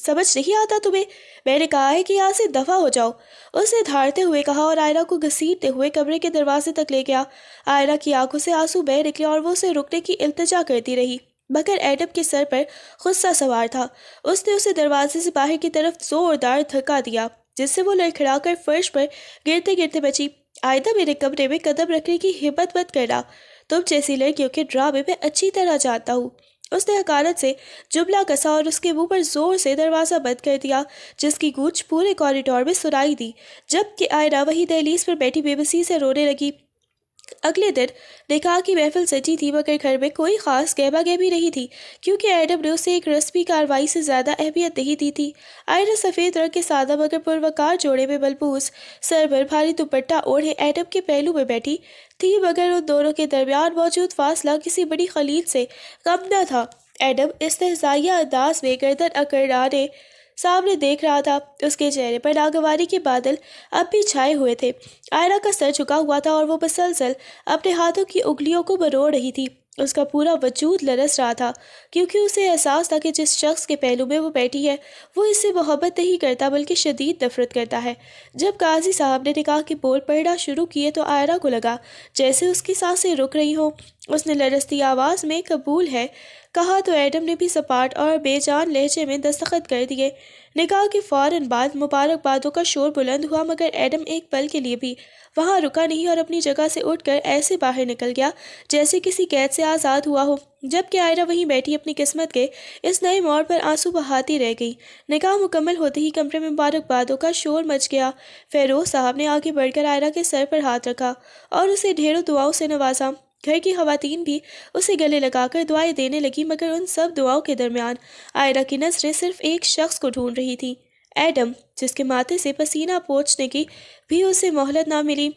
سمجھ نہیں آتا تمہیں؟ میں نے کہا ہے کہ یہاں سے دفع ہو جاؤ، اس نے دھاڑتے ہوئے کہا اور آئرہ کو گھسیٹتے ہوئے کمرے کے دروازے تک لے گیا۔ آئرہ کی آنکھوں سے آنسو بہہ نکلے اور وہ اسے رکنے کی التجا کرتی رہی، مگر ایڈم کے سر پر غصہ سوار تھا۔ اس نے اسے دروازے سے باہر کی طرف زوردار دھکا دیا، جس سے وہ لڑکھڑا کر فرش پر گرتے گرتے بچی۔ آئندہ میرے کمرے میں قدم رکھنے کی ہمت مت کرنا، تم جیسی لڑکیوں کے ڈرامے میں اچھی طرح جانتا ہوں۔ اس نے حقارت سے جملہ کسا اور اس کے منہ پر زور سے دروازہ بند کر دیا، جس کی گونج پورے کوریڈور میں سنائی دی، جبکہ آئرہ وہی دہلیز پر بیٹھی بے بسی سے رونے لگی۔ اگلے دن نکاح کی محفل سجی تھی، مگر گھر میں کوئی خاص گہما گہمی نہیں تھی، کیونکہ ایڈم نے اسے ایک رسمی کارروائی سے زیادہ اہمیت نہیں دی تھی۔ آئرہ سفید رنگ کے سادہ مگر پروقار جوڑے میں ملبوس، سر پر بھاری دوپٹہ اوڑھے ایڈم کے پہلو میں بیٹھی تھی، مگر ان دونوں کے درمیان موجود فاصلہ کسی بڑی خلیل سے کم نہ تھا۔ ایڈم استہزائیہ انداز میں گردن اکڑانے سامنے دیکھ رہا تھا، اس کے چہرے پر ناگواری کے بادل اب بھی چھائے ہوئے تھے۔ آئرہ کا سر جھکا ہوا تھا اور وہ مسلسل اپنے ہاتھوں کی انگلیوں کو مروڑ رہی تھی۔ اس کا پورا وجود لرز رہا تھا، کیونکہ اسے احساس تھا کہ جس شخص کے پہلو میں وہ بیٹھی ہے وہ اس سے محبت نہیں کرتا بلکہ شدید نفرت کرتا ہے۔ جب قاضی صاحب نے نکاح کے بول پڑھنا شروع کیے تو آئرہ کو لگا جیسے اس کی سانسیں رک رہی ہوں۔ اس نے لرزتی آواز میں قبول ہے کہا تو ایڈم نے بھی سپاٹ اور بے جان لہجے میں دستخط کر دیے۔ نکاح کے فوراً بعد مبارکبادوں کا شور بلند ہوا، مگر ایڈم ایک پل کے لیے بھی وہاں رکا نہیں اور اپنی جگہ سے اٹھ کر ایسے باہر نکل گیا جیسے کسی قید سے آزاد ہوا ہو، جبکہ آئرہ وہیں بیٹھی اپنی قسمت کے اس نئے موڑ پر آنسو بہاتی رہ گئی۔ نکاح مکمل ہوتے ہی کمرے میں مبارکبادوں کا شور مچ گیا۔ فیروز صاحب نے آگے بڑھ کر آئرہ کے سر پر ہاتھ رکھا اور اسے ڈھیروں دعاؤں سے نوازا۔ گھر کی خواتین بھی اسے گلے لگا کر دعائیں دینے لگی، مگر ان سب دعاؤں کے درمیان آئرہ کی نظریں صرف ایک شخص کو ڈھونڈ رہی تھیں، ایڈم، جس کے ماتھے سے پسینہ پوچھنے کی بھی اسے مہلت نہ ملی۔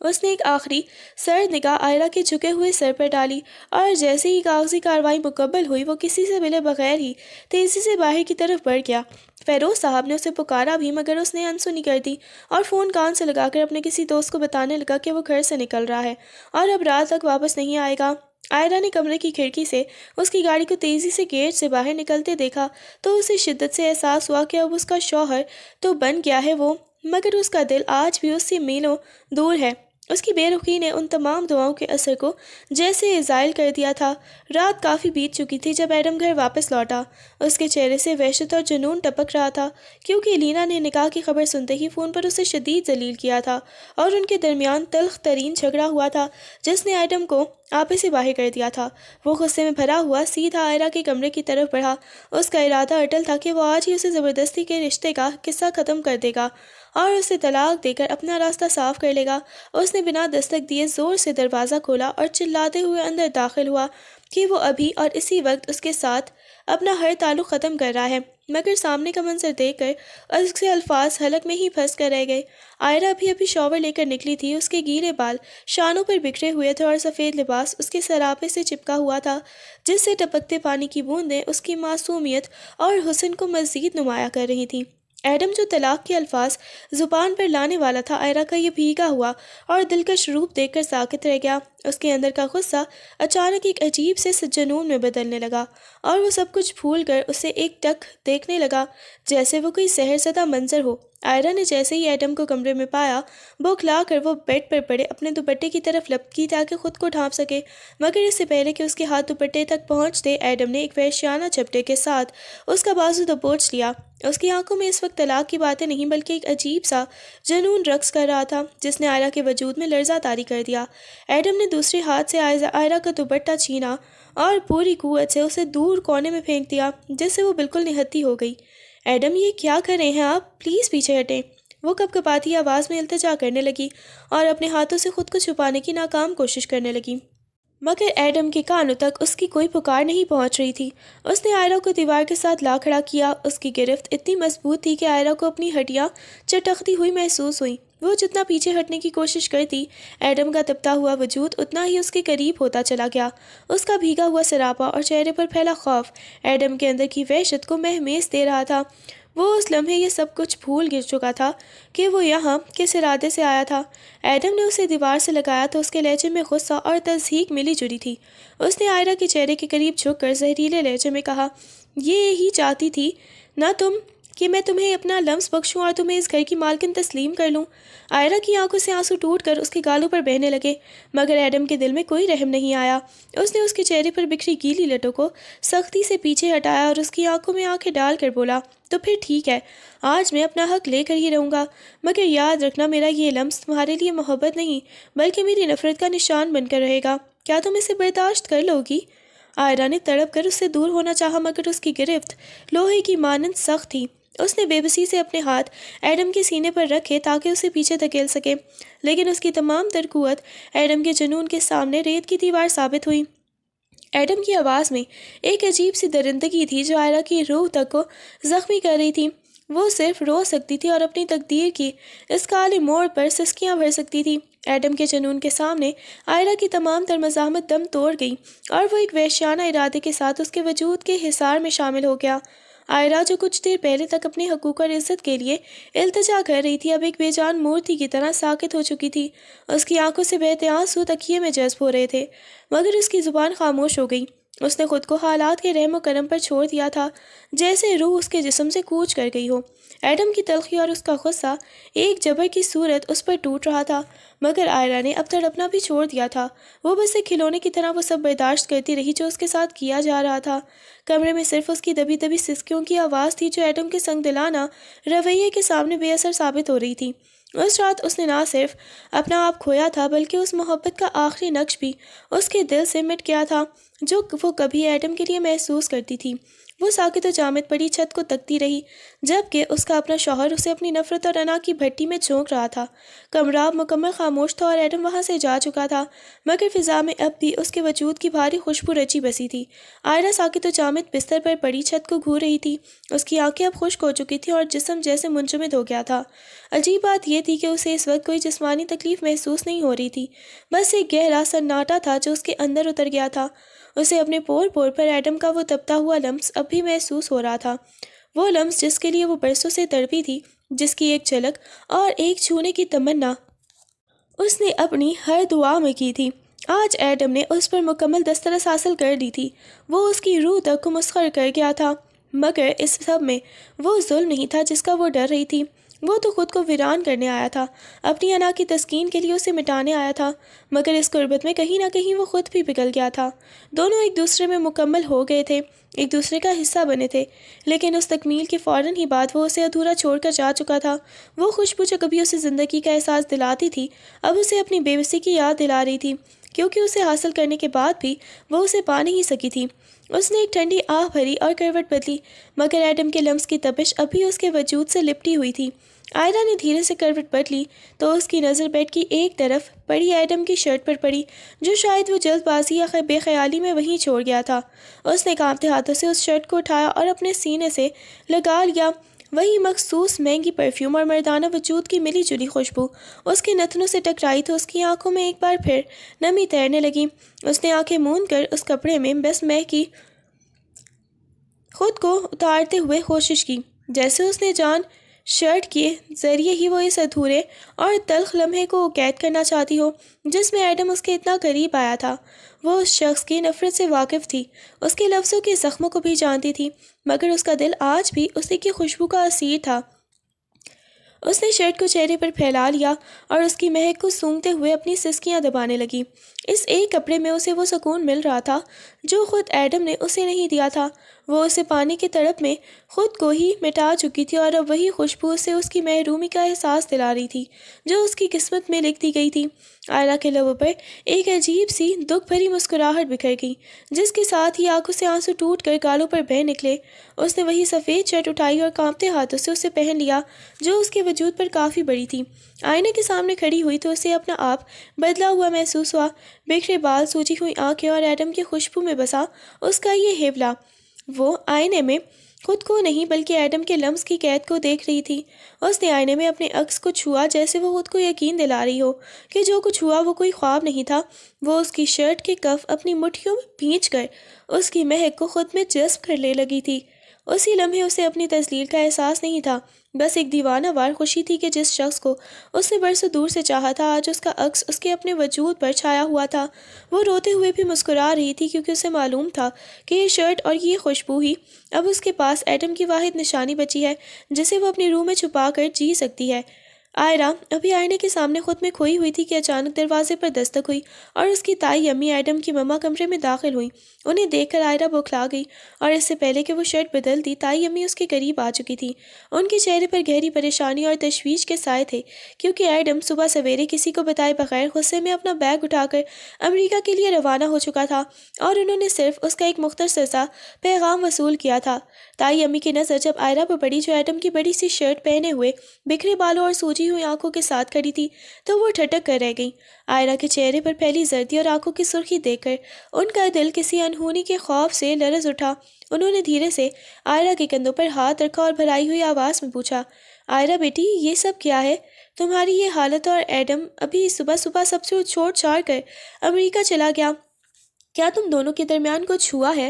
اس نے ایک آخری سرد نگاہ آئرہ کے جھکے ہوئے سر پر ڈالی اور جیسے ہی کاغذی کارروائی مکمل ہوئی وہ کسی سے ملے بغیر ہی تیزی سے باہر کی طرف بڑھ گیا۔ فیروز صاحب نے اسے پکارا بھی، مگر اس نے انسنی کر دی اور فون کان سے لگا کر اپنے کسی دوست کو بتانے لگا کہ وہ گھر سے نکل رہا ہے اور اب رات تک واپس نہیں آئے گا۔ آئرہ نے کمرے کی کھڑکی سے اس کی گاڑی کو تیزی سے گیٹ سے باہر نکلتے دیکھا تو اسے شدت سے احساس ہوا کہ اب اس کا شوہر تو بن گیا ہے وہ، مگر اس کا دل آج بھی اس سے میلوں دور ہے۔ اس کی بے رخی نے ان تمام دعاؤں کے اثر کو جیسے زائل کر دیا تھا۔ رات کافی بیت چکی تھی جب ایڈم گھر واپس لوٹا۔ اس کے چہرے سے وحشت اور جنون ٹپک رہا تھا، کیونکہ لینا نے نکاح کی خبر سنتے ہی فون پر اسے شدید ذلیل کیا تھا اور ان کے درمیان تلخ ترین جھگڑا ہوا تھا جس نے ایڈم کو آپے سے باہر کر دیا تھا۔ وہ غصے میں بھرا ہوا سیدھا آئرہ کے کمرے کی طرف بڑھا۔ اس کا ارادہ اٹل تھا کہ وہ آج ہی اسے زبردستی کے رشتے کا قصہ ختم کر دے گا اور اسے طلاق دے کر اپنا راستہ صاف کر لے گا۔ اس نے بنا دستک دیے زور سے دروازہ کھولا اور چلاتے ہوئے اندر داخل ہوا کہ وہ ابھی اور اسی وقت اس کے ساتھ اپنا ہر تعلق ختم کر رہا ہے، مگر سامنے کا منظر دیکھ کر اس کے الفاظ حلق میں ہی پھنس کر رہ گئے۔ آئرہ ابھی شاور لے کر نکلی تھی، اس کے گیلے بال شانوں پر بکھرے ہوئے تھے اور سفید لباس اس کے سراپے سے چپکا ہوا تھا، جس سے ٹپکتے پانی کی بوندیں اس کی معصومیت اور حسن کو مزید نمایاں کر رہی تھیں۔ ایڈم جو طلاق کے الفاظ زبان پر لانے والا تھا، آئرہ کا یہ بھیگا ہوا اور دلکش روپ دیکھ کر ساکت رہ گیا۔ اس کے اندر کا غصہ اچانک ایک عجیب سے جنون میں بدلنے لگا اور وہ سب کچھ بھول کر اسے ایک ٹک دیکھنے لگا جیسے وہ کوئی سحر زدہ منظر ہو۔ آئرہ نے جیسے ہی ایڈم کو کمرے میں پایا، بوکھلا کر وہ بیڈ پر پڑے اپنے دوپٹے کی طرف لپکی تاکہ خود کو ڈھانپ سکے، مگر اس سے پہلے کہ اس کے ہاتھ دوپٹے تک پہنچتے ایڈم نے ایک وحشیانہ جھپٹے کے ساتھ اس کا بازو دبوچ لیا۔ اس کی آنکھوں میں اس وقت طلاق کی باتیں نہیں بلکہ ایک عجیب سا جنون رقص کر رہا تھا جس نے آئرہ کے وجود میں لرزہ طاری کر دیا۔ ایڈم نے دوسرے ہاتھ سے آئرہ کا دوپٹہ چھینا اور پوری قوت سے اسے دور کونے میں پھینک دیا، جس سے وہ بالکل نہتی ہو گئی۔ ایڈم، یہ کیا کر رہے ہیں آپ؟ پلیز پیچھے ہٹیں، وہ کپکپاتی آواز میں التجا کرنے لگی اور اپنے ہاتھوں سے خود کو چھپانے کی ناکام کوشش کرنے لگی، مگر ایڈم کے کانوں تک اس کی کوئی پکار نہیں پہنچ رہی تھی۔ اس نے آئرہ کو دیوار کے ساتھ لا کھڑا کیا۔ اس کی گرفت اتنی مضبوط تھی کہ آئرہ کو اپنی ہڈیاں چٹکتی ہوئی محسوس ہوئی۔ وہ جتنا پیچھے ہٹنے کی کوشش کرتی، ایڈم کا تپتا ہوا وجود اتنا ہی اس کے قریب ہوتا چلا گیا۔ اس کا بھیگا ہوا سراپا اور چہرے پر پھیلا خوف ایڈم کے اندر کی وحشت کو مہمیز دے رہا تھا۔ وہ اس لمحے یہ سب کچھ بھول گر چکا تھا کہ وہ یہاں کس ارادے سے آیا تھا۔ ایڈم نے اسے دیوار سے لگایا تو اس کے لہجے میں غصہ اور تصدیق ملی جلی تھی۔ اس نے آئرہ کے چہرے کے قریب جھک کر زہریلے لہجے میں کہا، یہ ہی چاہتی تھی نہ تم کہ میں تمہیں اپنا لمس بخشوں اور تمہیں اس گھر کی مالکن تسلیم کر لوں۔ آئرہ کی آنکھوں سے آنسو ٹوٹ کر اس کے گالوں پر بہنے لگے، مگر ایڈم کے دل میں کوئی رحم نہیں آیا۔ اس نے اس کے چہرے پر بکھری گیلی لٹوں کو سختی سے پیچھے ہٹایا اور اس کی آنکھوں میں آنکھیں ڈال کر بولا، تو پھر ٹھیک ہے، آج میں اپنا حق لے کر ہی رہوں گا، مگر یاد رکھنا میرا یہ لمس تمہارے لیے محبت نہیں بلکہ میری نفرت کا نشان بن کر رہے گا۔ کیا تم اسے برداشت کر لو گی؟ آئرہ نے تڑپ کر اس سے دور ہونا چاہا، مگر اس کی گرفت لوہے کی مانند سخت تھی۔ اس نے بے بسی سے اپنے ہاتھ ایڈم کے سینے پر رکھے تاکہ اسے پیچھے دھکیل سکے، لیکن اس کی تمام تر قوت ایڈم کے جنون کے سامنے ریت کی دیوار ثابت ہوئی۔ ایڈم کی آواز میں ایک عجیب سی درندگی تھی جو آئرہ کی روح تک کو زخمی کر رہی تھی۔ وہ صرف رو سکتی تھی اور اپنی تقدیر کی اس کالے موڑ پر سسکیاں بھر سکتی تھی۔ ایڈم کے جنون کے سامنے آئرہ کی تمام تر مزاحمت دم توڑ گئی اور وہ ایک وحشیانہ ارادے کے ساتھ اس کے وجود کے حصار میں شامل ہو گیا۔ آئرہ جو کچھ دیر پہلے تک اپنے حقوق اور عزت کے لیے التجا کر رہی تھی، اب ایک بے جان مورتی کی طرح ساکت ہو چکی تھی۔ اس کی آنکھوں سے بہتے آنسو تکیے میں جذب ہو رہے تھے، مگر اس کی زبان خاموش ہو گئی۔ اس نے خود کو حالات کے رحم و کرم پر چھوڑ دیا تھا، جیسے روح اس کے جسم سے کوچ کر گئی ہو۔ ایڈم کی تلخی اور اس کا غصہ ایک جبر کی صورت اس پر ٹوٹ رہا تھا، مگر آئرہ نے اب تڑپنا بھی چھوڑ دیا تھا۔ وہ بس ایک کھلونے کی طرح وہ سب برداشت کرتی رہی جو اس کے ساتھ کیا جا رہا تھا۔ کمرے میں صرف اس کی دبی دبی سسکیوں کی آواز تھی جو ایڈم کے سنگ دلانہ رویے کے سامنے بے اثر ثابت ہو رہی تھی۔ اس رات اس نے نہ صرف اپنا آپ کھویا تھا بلکہ اس محبت کا آخری نقش بھی اس کے دل سے مٹ گیا تھا جو وہ کبھی ایڈم کے لیے محسوس کرتی تھی۔ وہ ساکت و جامد پڑی چھت کو تکتی رہی جبکہ اس کا اپنا شوہر اسے اپنی نفرت اور انا کی بھٹی میں جھونک رہا تھا۔ کمرہ مکمل خاموش تھا اور ایڈم وہاں سے جا چکا تھا، مگر فضا میں اب بھی اس کے وجود کی بھاری خوشبو رچی بسی تھی۔ آئرہ ساکت و جامد بستر پر پڑی چھت کو گھور رہی تھی۔ اس کی آنکھیں اب خشک ہو چکی تھیں اور جسم جیسے منجمد ہو گیا تھا۔ عجیب بات یہ تھی کہ اسے اس وقت کوئی جسمانی تکلیف محسوس نہیں ہو رہی تھی، بس ایک گہرا سناٹا تھا جو اس کے اندر اتر گیا تھا۔ اسے اپنے پور پور پر ایڈم کا وہ تپتا ہوا لمس اب بھی محسوس ہو رہا تھا، وہ لمس جس کے لیے وہ برسوں سے تڑپی تھی، جس کی ایک جھلک اور ایک چھونے کی تمنا اس نے اپنی ہر دعا میں کی تھی۔ آج ایڈم نے اس پر مکمل دسترس حاصل کر لی تھی، وہ اس کی روح تک کو مسخر کر گیا تھا، مگر اس سب میں وہ ظلم نہیں تھا جس کا وہ ڈر رہی تھی۔ وہ تو خود کو ویران کرنے آیا تھا، اپنی انا کی تسکین کے لیے اسے مٹانے آیا تھا، مگر اس قربت میں کہیں نہ کہیں وہ خود بھی پگھل گیا تھا۔ دونوں ایک دوسرے میں مکمل ہو گئے تھے، ایک دوسرے کا حصہ بنے تھے، لیکن اس تکمیل کے فوراً ہی بعد وہ اسے ادھورا چھوڑ کر جا چکا تھا۔ وہ خوشبو جو کبھی اسے زندگی کا احساس دلاتی تھی اب اسے اپنی بے بسی کی یاد دلا رہی تھی، کیونکہ اسے حاصل کرنے کے بعد بھی وہ اسے پا نہیں سکی تھی۔ اس نے ایک ٹھنڈی آہ بھری اور کروٹ بدلی، مگر ایڈم کے لمس کی تپش ابھی اس کے وجود سے لپٹی ہوئی تھی۔ آئرہ نے دھیرے سے کروٹ بدلی تو اس کی نظر بیڈ کی ایک طرف پڑی ایڈم کی شرٹ پر پڑی جو شاید وہ جلد بازی یا بے خیالی میں وہیں چھوڑ گیا تھا۔ اس نے کانپتے ہاتھوں سے اس شرٹ کو اٹھایا اور اپنے سینے سے لگا لیا۔ وہی مخصوص مہنگی پرفیوم اور مردانہ وجود کی ملی جلی خوشبو اس کے نتنوں سے ٹکرائی تو اس کی آنکھوں میں ایک بار پھر نمی تیرنے لگی۔ اس نے آنکھیں موند کر اس کپڑے میں بس مہکی خود کو اتارتے ہوئے کوشش کی، جیسے اس نے جان شرٹ کے ذریعے ہی وہ اس ادھورے اور تلخ لمحے کو قید کرنا چاہتی ہو جس میں ایڈم اس کے اتنا قریب آیا تھا۔ وہ اس شخص کی نفرت سے واقف تھی، اس کے لفظوں کے زخموں کو بھی جانتی تھی، مگر اس کا دل آج بھی اسی کی خوشبو کا اسیر تھا۔ اس نے شرٹ کو چہرے پر پھیلا لیا اور اس کی مہک کو سونگھتے ہوئے اپنی سسکیاں دبانے لگی۔ اس ایک کپڑے میں اسے وہ سکون مل رہا تھا جو خود ایڈم نے اسے نہیں دیا تھا۔ وہ اسے پانے کے تڑپ میں خود کو ہی مٹا چکی تھی اور اب وہی خوشبو اسے اس کی محرومی کا احساس دلا رہی تھی جو اس کی قسمت میں لکھ دی گئی تھی۔ آئرہ کے لبوں پر ایک عجیب سی دکھ بھری مسکراہٹ بکھر گئی جس کے ساتھ ہی آنکھوں سے آنسو ٹوٹ کر گالوں پر بہہ نکلے۔ اس نے وہی سفید شرٹ اٹھائی اور کانپتے ہاتھوں سے اسے پہن لیا جو اس کے وجود پر کافی بڑی تھی۔ آئینے کے سامنے کھڑی ہوئی تو اسے اپنا آپ بدلا ہوا محسوس ہوا، بکھرے بال، سوجی ہوئی آنکھیں اور ایڈم کی خوشبو میں بسا اس کا یہ حوالہ۔ وہ آئینے میں خود کو نہیں بلکہ ایڈم کے لمس کی قید کو دیکھ رہی تھی۔ اس نے آئینے میں اپنے عکس کو چھوا جیسے وہ خود کو یقین دلا رہی ہو کہ جو کچھ ہوا وہ کوئی خواب نہیں تھا۔ وہ اس کی شرٹ کے کف اپنی مٹھیوں میں بھینچ کر اس کی مہک کو خود میں جذب کرنے لگی تھی۔ اسی لمحے اسے اپنی تذلیل کا احساس نہیں تھا، بس ایک دیوانہ وار خوشی تھی کہ جس شخص کو اس نے برسوں دور سے چاہا تھا آج اس کا عکس اس کے اپنے وجود پر چھایا ہوا تھا۔ وہ روتے ہوئے بھی مسکرا رہی تھی کیونکہ اسے معلوم تھا کہ یہ شرٹ اور یہ خوشبو ہی اب اس کے پاس ایڈم کی واحد نشانی بچی ہے جسے وہ اپنی روح میں چھپا کر جی سکتی ہے۔ آئرہ ابھی آئینے کے سامنے خود میں کھوئی ہوئی تھی کہ اچانک دروازے پر دستک ہوئی اور اس کی تائی امی ایڈم کی مما کمرے میں داخل ہوئیں۔ انہیں دیکھ کر آئرہ بوکھلا گئی اور اس سے پہلے کہ وہ شرٹ بدل دی تائی امی اس کے قریب آ چکی تھی۔ ان کے چہرے پر گہری پریشانی اور تشویش کے سائے تھے کیونکہ ایڈم صبح سویرے کسی کو بتائے بغیر غصے میں اپنا بیگ اٹھا کر امریکہ کے لیے روانہ ہو چکا تھا اور انہوں نے صرف اس کا ایک مختصر سا پیغام وصول کیا تھا۔ تائی امی کی نظر جب آئرہ پر پڑی جو ایڈم کی بڑی سی شرٹ پہنے ہوئے بکھرے بالوں اور سوجی ہوئی آنکھوں کے ساتھ کھڑی تھی تو وہ ٹھٹک کر رہ گئی۔ آئرہ کے چہرے پر پھیلی زردی اور آنکھوں کی سرخی دیکھ کر ان کا دل کسی انہونی کے خوف سے لرز اٹھا۔ انہوں نے دھیرے سے آئرہ کے کندھوں پر ہاتھ رکھا اور بھرائی ہوئی آواز میں پوچھا، آئرہ بیٹی یہ سب کیا ہے؟ تمہاری یہ حالت اور ایڈم ابھی صبح صبح سب سے چھوڑ چھاڑ کر امریکہ چلا گیا، کیا تم دونوں کے درمیان کچھ ہوا ہے؟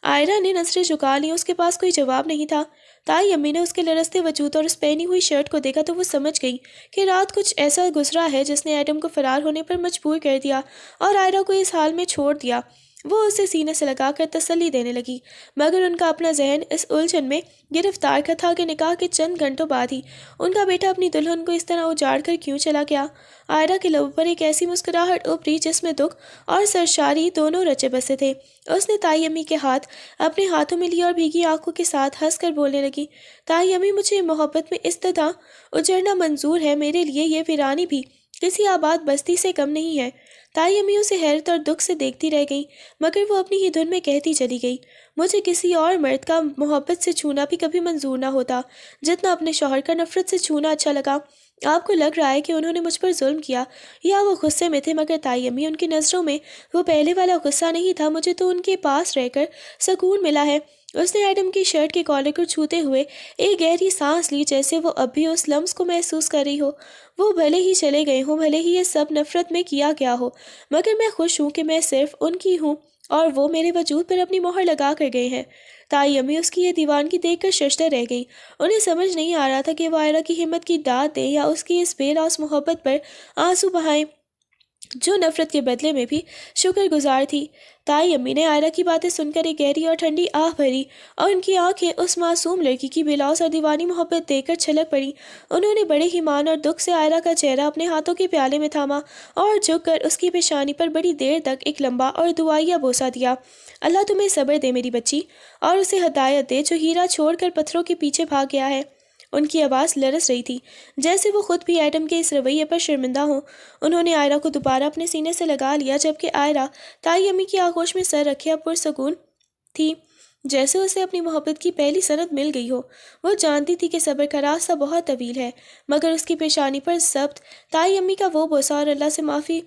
آئرہ نے نظریں جھکا لیں، اس کے پاس کوئی جواب نہیں تھا۔ تائی امی نے اس کے لرزتے وجود اور اس پہنی ہوئی شرٹ کو دیکھا تو وہ سمجھ گئی کہ رات کچھ ایسا گزرا ہے جس نے ایڈم کو فرار ہونے پر مجبور کر دیا اور آئرہ کو اس حال میں چھوڑ دیا۔ وہ اسے سینے سے لگا کر تسلی دینے لگی، مگر ان کا اپنا ذہن اس الجھن میں گرفتار کا تھا کہ نکاح کے چند گھنٹوں بعد ہی ان کا بیٹا اپنی دلہن کو اس طرح اجاڑ کر کیوں چلا گیا۔ آئرہ کے لبوں پر ایک ایسی مسکراہٹ ابھری جس میں دکھ اور سرشاری دونوں رچے بسے تھے۔ اس نے تائی امی کے ہاتھ اپنے ہاتھوں میں لیا اور بھیگی آنکھوں کے ساتھ ہنس کر بولنے لگی، تائی امی مجھے محبت میں اس طرح اجڑنا منظور ہے، میرے لیے یہ ویرانی بھی کسی آباد بستی سے کم نہیں ہے۔ تائی امی اسے حیرت اور دکھ سے دیکھتی رہ گئیں، مگر وہ اپنی ہی دھن میں کہتی چلی گئی، مجھے کسی اور مرد کا محبت سے چھونا بھی کبھی منظور نہ ہوتا جتنا اپنے شوہر کا نفرت سے چھونا اچھا لگا۔ آپ کو لگ رہا ہے کہ انہوں نے مجھ پر ظلم کیا یا وہ غصے میں تھے، مگر تائی امی ان کی نظروں میں وہ پہلے والا غصہ نہیں تھا، مجھے تو ان کے پاس رہ کر سکون ملا ہے۔ اس نے ایڈم کی شرٹ کے کالر کو چھوتے ہوئے ایک گہری سانس لی جیسے وہ اب بھی اس لمس کو محسوس کر رہی ہو۔ وہ بھلے ہی چلے گئے ہوں، بھلے ہی یہ سب نفرت میں کیا گیا ہو، مگر میں خوش ہوں کہ میں صرف ان کی ہوں اور وہ میرے وجود پر اپنی مہر لگا کر گئے ہیں۔ تائی امی اس کی یہ دیوانگی دیکھ کر ششدر رہ گئی۔ انہیں سمجھ نہیں آ رہا تھا کہ وہ آئرہ کی ہمت کی داد دیں یا اس کی اس بے لوث محبت پر آنسو بہائیں جو نفرت کے بدلے میں بھی شکر گزار تھی۔ تائی امی نے آئرہ کی باتیں سن کر ایک گہری اور ٹھنڈی آہ بھری اور ان کی آنکھیں اس معصوم لڑکی کی بے لوث اور دیوانی محبت دیکھ کر چھلک پڑی۔ انہوں نے بڑے ہی مان اور دکھ سے آئرہ کا چہرہ اپنے ہاتھوں کے پیالے میں تھاما اور جھک کر اس کی پیشانی پر بڑی دیر تک ایک لمبا اور دعائیہ بوسہ دیا۔ اللہ تمہیں صبر دے میری بچی، اور اسے ہدایت دے جو ہیرا چھوڑ کر پتھروں کے پیچھے بھاگ گیا ہے۔ ان کی آواز لرز رہی تھی جیسے وہ خود بھی ایڈم کے اس رویے پر شرمندہ ہوں۔ انہوں نے آئرہ کو دوبارہ اپنے سینے سے لگا لیا جبکہ آئرہ تائی امی کی آغوش میں سر رکھے اب پرسکون تھی، جیسے اسے اپنی محبت کی پہلی سند مل گئی ہو۔ وہ جانتی تھی کہ صبر کا راستہ بہت طویل ہے، مگر اس کی پیشانی پر ضبط تائی امی کا وہ بوسہ اور اللہ سے معافی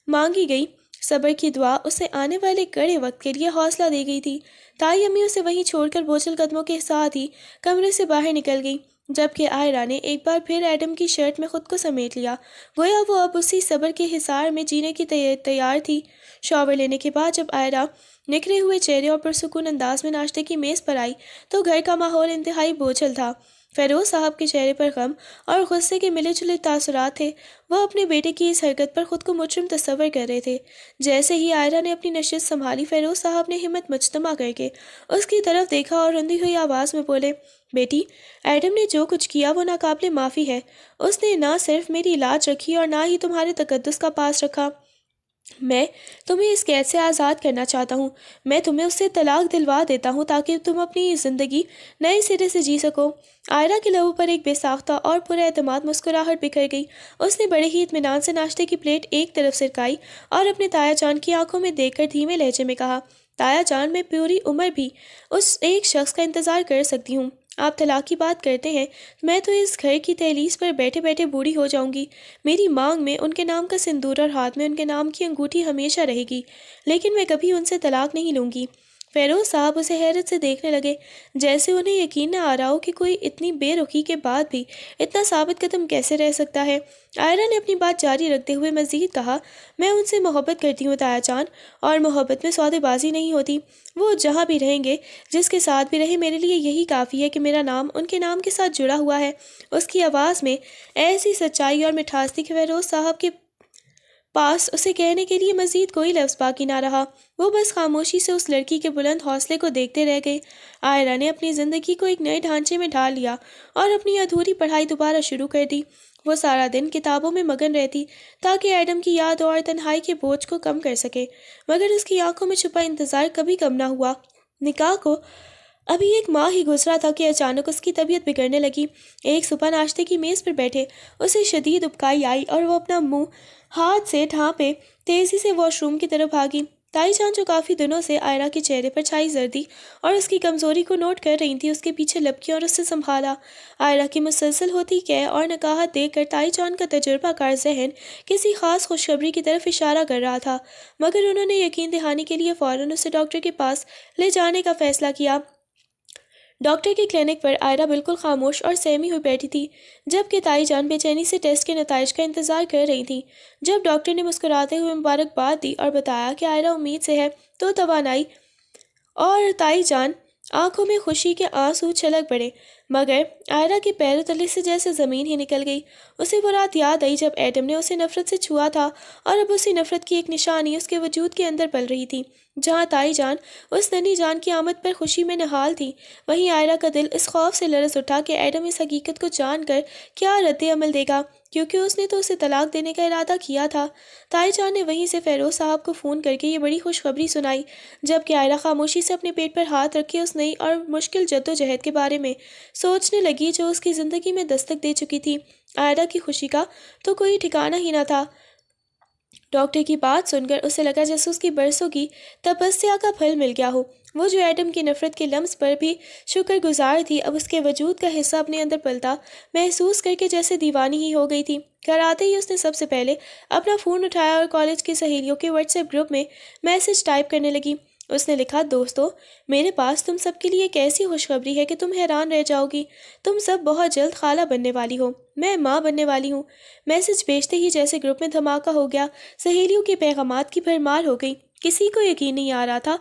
مانگی گئی صبر کی دعا اسے آنے والے کڑے وقت کے لیے حوصلہ دے گئی تھی۔ تائی امی اسے وہیں چھوڑ کر بوجھل قدموں کے ساتھ ہی کمرے سے باہر نکل گئی، جبکہ آئرہ نے ایک بار پھر ایڈم کی شرٹ میں خود کو سمیٹ لیا، گویا وہ اب اسی صبر کے حصار میں جینے کی تیار تھی۔ شاور لینے کے بعد جب آئرہ نکھرے ہوئے چہرے اور پرسکون انداز میں ناشتے کی میز پر آئی تو گھر کا ماحول انتہائی بوجھل تھا۔ فیروز صاحب کے چہرے پر غم اور غصے کے ملے جلے تاثرات تھے۔ وہ اپنے بیٹے کی اس حرکت پر خود کو مجرم تصور کر رہے تھے۔ جیسے ہی آئرہ نے اپنی نشست سنبھالی، فیروز صاحب نے ہمت مجتمع کر کے اس کی طرف دیکھا اور رندی ہوئی آواز میں بولے، بیٹی، ایڈم نے جو کچھ کیا وہ ناقابل معافی ہے۔ اس نے نہ صرف میری لاج رکھی اور نہ ہی تمہارے تقدس کا پاس رکھا۔ میں تمہیں اس قید سے آزاد کرنا چاہتا ہوں، میں تمہیں اس سے طلاق دلوا دیتا ہوں تاکہ تم اپنی زندگی نئے سرے سے جی سکو۔ آئرہ کے لبوں پر ایک بے ساختہ اور پر اعتماد مسکراہٹ بکھر گئی۔ اس نے بڑے ہی اطمینان سے ناشتے کی پلیٹ ایک طرف سرکائی اور اپنے تایا جان کی آنکھوں میں دیکھ کر دھیمے لہجے میں کہا، تایا جان، میں پوری عمر بھی اس ایک شخص کا انتظار کر سکتی ہوں۔ آپ طلاق کی بات کرتے ہیں، میں تو اس گھر کی دہلیز پر بیٹھے بیٹھے بوڑھی ہو جاؤں گی۔ میری مانگ میں ان کے نام کا سندور اور ہاتھ میں ان کے نام کی انگوٹھی ہمیشہ رہے گی، لیکن میں کبھی ان سے طلاق نہیں لوں گی۔ فیروز صاحب اسے حیرت سے دیکھنے لگے، جیسے انہیں یقین نہ آ رہا ہو کہ کوئی اتنی بے رخی کے بعد بھی اتنا ثابت قدم کیسے رہ سکتا ہے۔ عائرہ نے اپنی بات جاری رکھتے ہوئے مزید کہا، میں ان سے محبت کرتی ہوں تایا جان، اور محبت میں سودے بازی نہیں ہوتی۔ وہ جہاں بھی رہیں گے، جس کے ساتھ بھی رہے، میرے لیے یہی کافی ہے کہ میرا نام ان کے نام کے ساتھ جڑا ہوا ہے۔ اس کی آواز میں ایسی سچائی اور مٹھاس تھی کہ فیروز صاحب کے پاس اسے کہنے کے لیے مزید کوئی لفظ باقی نہ رہا۔ وہ بس خاموشی سے اس لڑکی کے بلند حوصلے کو دیکھتے رہ گئے۔ عائرہ نے اپنی زندگی کو ایک نئے ڈھانچے میں ڈھال لیا اور اپنی ادھوری پڑھائی دوبارہ شروع کر دی۔ وہ سارا دن کتابوں میں مگن رہتی تاکہ ایڈم کی یاد اور تنہائی کے بوجھ کو کم کر سکے، مگر اس کی آنکھوں میں چھپا انتظار کبھی کم نہ ہوا۔ نکاح کو ابھی 1 ماہ ہی گزرا تھا کہ اچانک اس کی طبیعت بگڑنے لگی۔ ایک صبح ناشتے کی میز پر بیٹھے اسے شدید ابکائی آئی اور وہ اپنا منہ ہاتھ سے ڈھانپے تیزی سے واش روم کی طرف بھاگی۔ تائی جان، جو کافی دنوں سے عائرہ کے چہرے پر چھائی زردی اور اس کی کمزوری کو نوٹ کر رہی تھی، اس کے پیچھے لپکی اور اسے سنبھالا۔ عائرہ کی مسلسل ہوتی قے اور نکاہت دیکھ کر تائی جان کا تجربہ کار ذہن کسی خاص خوشخبری کی طرف اشارہ کر رہا تھا، مگر انہوں نے یقین دہانی کے لیے فوراً اسے ڈاکٹر کے پاس لے جانے کا فیصلہ کیا۔ ڈاکٹر کے کلینک پر عائرہ بالکل خاموش اور سہمی ہوئی بیٹھی تھی، جبکہ تائی جان بے چینی سے ٹیسٹ کے نتائج کا انتظار کر رہی تھی۔ جب ڈاکٹر نے مسکراتے ہوئے مبارکباد دی اور بتایا کہ عائرہ امید سے ہے، تو توانائی اور تائی جان آنکھوں میں خوشی کے آنسو چھلک پڑے، مگر عائرہ کے پیروں تلے سے جیسے زمین ہی نکل گئی۔ اسے وہ رات یاد آئی جب ایڈم نے اسے نفرت سے چھوا تھا، اور اب اسی نفرت کی ایک نشانی اس کے وجود کے اندر پل رہی تھی۔ جہاں تائی جان اس ننھی جان کی آمد پر خوشی میں نہال تھی، وہیں عائرہ کا دل اس خوف سے لرز اٹھا کہ ایڈم اس حقیقت کو جان کر کیا رد عمل دے گا، کیونکہ اس نے تو اسے طلاق دینے کا ارادہ کیا تھا۔ تائی جان نے وہیں سے فیروز صاحب کو فون کر کے یہ بڑی خوشخبری سنائی، جبکہ عائرہ خاموشی سے اپنے پیٹ پر ہاتھ رکھے اس نئی اور مشکل جدوجہد کے بارے میں سوچنے لگی جو اس کی زندگی میں دستک دے چکی تھی۔ عائرہ کی خوشی کا تو کوئی ٹھکانہ ہی نہ تھا۔ ڈاکٹر کی بات سن کر اسے لگا جیسے اس کی برسوں کی تپسیا کا پھل مل گیا ہو۔ وہ جو ایڈم کی نفرت کے لمس پر بھی شکر گزار تھی، اب اس کے وجود کا حصہ اپنے اندر پلتا محسوس کر کے جیسے دیوانی ہی ہو گئی تھی۔ گھر آتے ہی اس نے سب سے پہلے اپنا فون اٹھایا اور کالج کی سہیلیوں کے واٹس ایپ گروپ میں میسج ٹائپ کرنے لگی۔ اس نے لکھا، دوستو، میرے پاس تم سب کے لیے ایک ایسی خوشخبری ہے کہ تم حیران رہ جاؤ گی۔ تم سب بہت جلد خالہ بننے والی ہو، میں ماں بننے والی ہوں۔ میسج بھیجتے ہی جیسے گروپ میں دھماکہ ہو گیا، سہیلیوں کے پیغامات کی بھرمار ہو گئی۔ کسی کو یقین نہیں آ رہا تھا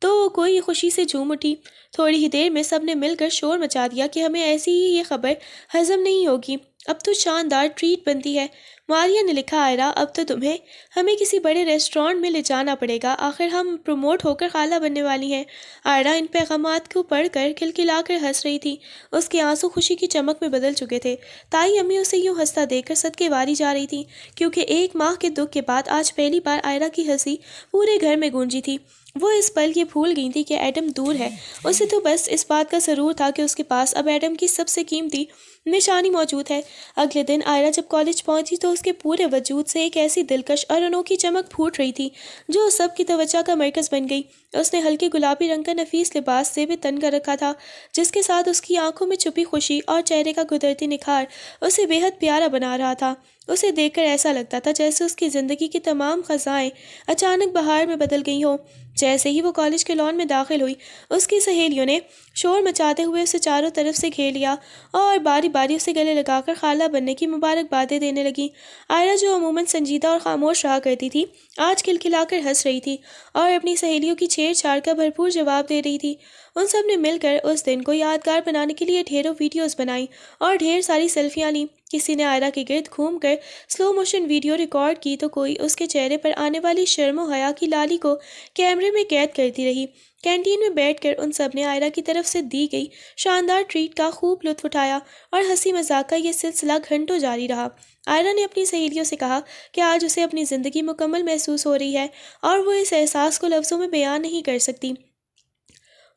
تو کوئی خوشی سے جھوم اٹھی۔ تھوڑی ہی دیر میں سب نے مل کر شور مچا دیا کہ ہمیں ایسی ہی یہ خبر ہضم نہیں ہوگی، اب تو شاندار ٹریٹ بنتی ہے۔ ماریہ نے لکھا، عائرہ، اب تو تمہیں ہمیں کسی بڑے ریسٹورانٹ میں لے جانا پڑے گا، آخر ہم پروموٹ ہو کر خالہ بننے والی ہیں۔ عائرہ ان پیغامات کو پڑھ کر کھلکھلا کر ہنس رہی تھی، اس کے آنسو خوشی کی چمک میں بدل چکے تھے۔ تائی امی اسے یوں ہنستا دیکھ کر صدقے واری جا رہی تھیں، کیونکہ 1 ماہ کے دکھ کے بعد آج پہلی بار عائرہ کی ہنسی پورے گھر میں گونجی تھی۔ وہ اس پل یہ بھول گئی تھی کہ ایڈم دور ہے، اسے تو بس اس بات کا سرور تھا کہ اس کے پاس اب ایڈم کی سب سے قیمتی نشانی موجود ہے۔ اگلے دن عائرہ جب کالج پہنچی تو اس کے پورے وجود سے ایک ایسی دلکش اور انوکھی چمک پھوٹ رہی تھی جو سب کی توجہ کا مرکز بن گئی۔ اس نے ہلکے گلابی رنگ کا نفیس لباس سے بھی تن کر رکھا تھا، جس کے ساتھ اس کی آنکھوں میں چھپی خوشی اور چہرے کا قدرتی نکھار اسے بے حد پیارا بنا رہا تھا۔ اسے دیکھ کر ایسا لگتا تھا جیسے اس کی زندگی کی تمام خزائیں اچانک بہار میں بدل گئی ہوں۔ جیسے ہی وہ کالج کے لان میں داخل ہوئی، اس کی سہیلیوں نے شور مچاتے ہوئے اسے چاروں طرف سے گھیر لیا اور باری باری اسے گلے لگا کر خالہ بننے کی مبارکبادیں دینے لگی۔ عائرہ، جو عموماً سنجیدہ اور خاموش رہا کرتی تھی، آج کھلکھلا کر ہنس رہی تھی اور اپنی سہیلیوں کی چھیڑ چھاڑ کا بھرپور جواب دے رہی تھی۔ ان سب نے مل کر اس دن کو یادگار بنانے کے لیے ڈھیروں ویڈیوز بنائیں اور ڈھیر ساری سیلفیاں لیں۔ کسی نے عائرہ کے گرد گھوم کر سلو موشن ویڈیو ریکارڈ کی تو کوئی اس کے چہرے پر آنے والی شرم و حیا کی لالی کو کیمرے میں قید کرتی رہی۔ کینٹین میں بیٹھ کر ان سب نے عائرہ کی طرف سے دی گئی شاندار ٹریٹ کا خوب لطف اٹھایا اور ہنسی مذاق کا یہ سلسلہ گھنٹوں جاری رہا۔ عائرہ نے اپنی سہیلیوں سے کہا کہ آج اسے اپنی زندگی مکمل محسوس ہو رہی ہے اور وہ اس احساس کو لفظوں میں بیان نہیں کر سکتی۔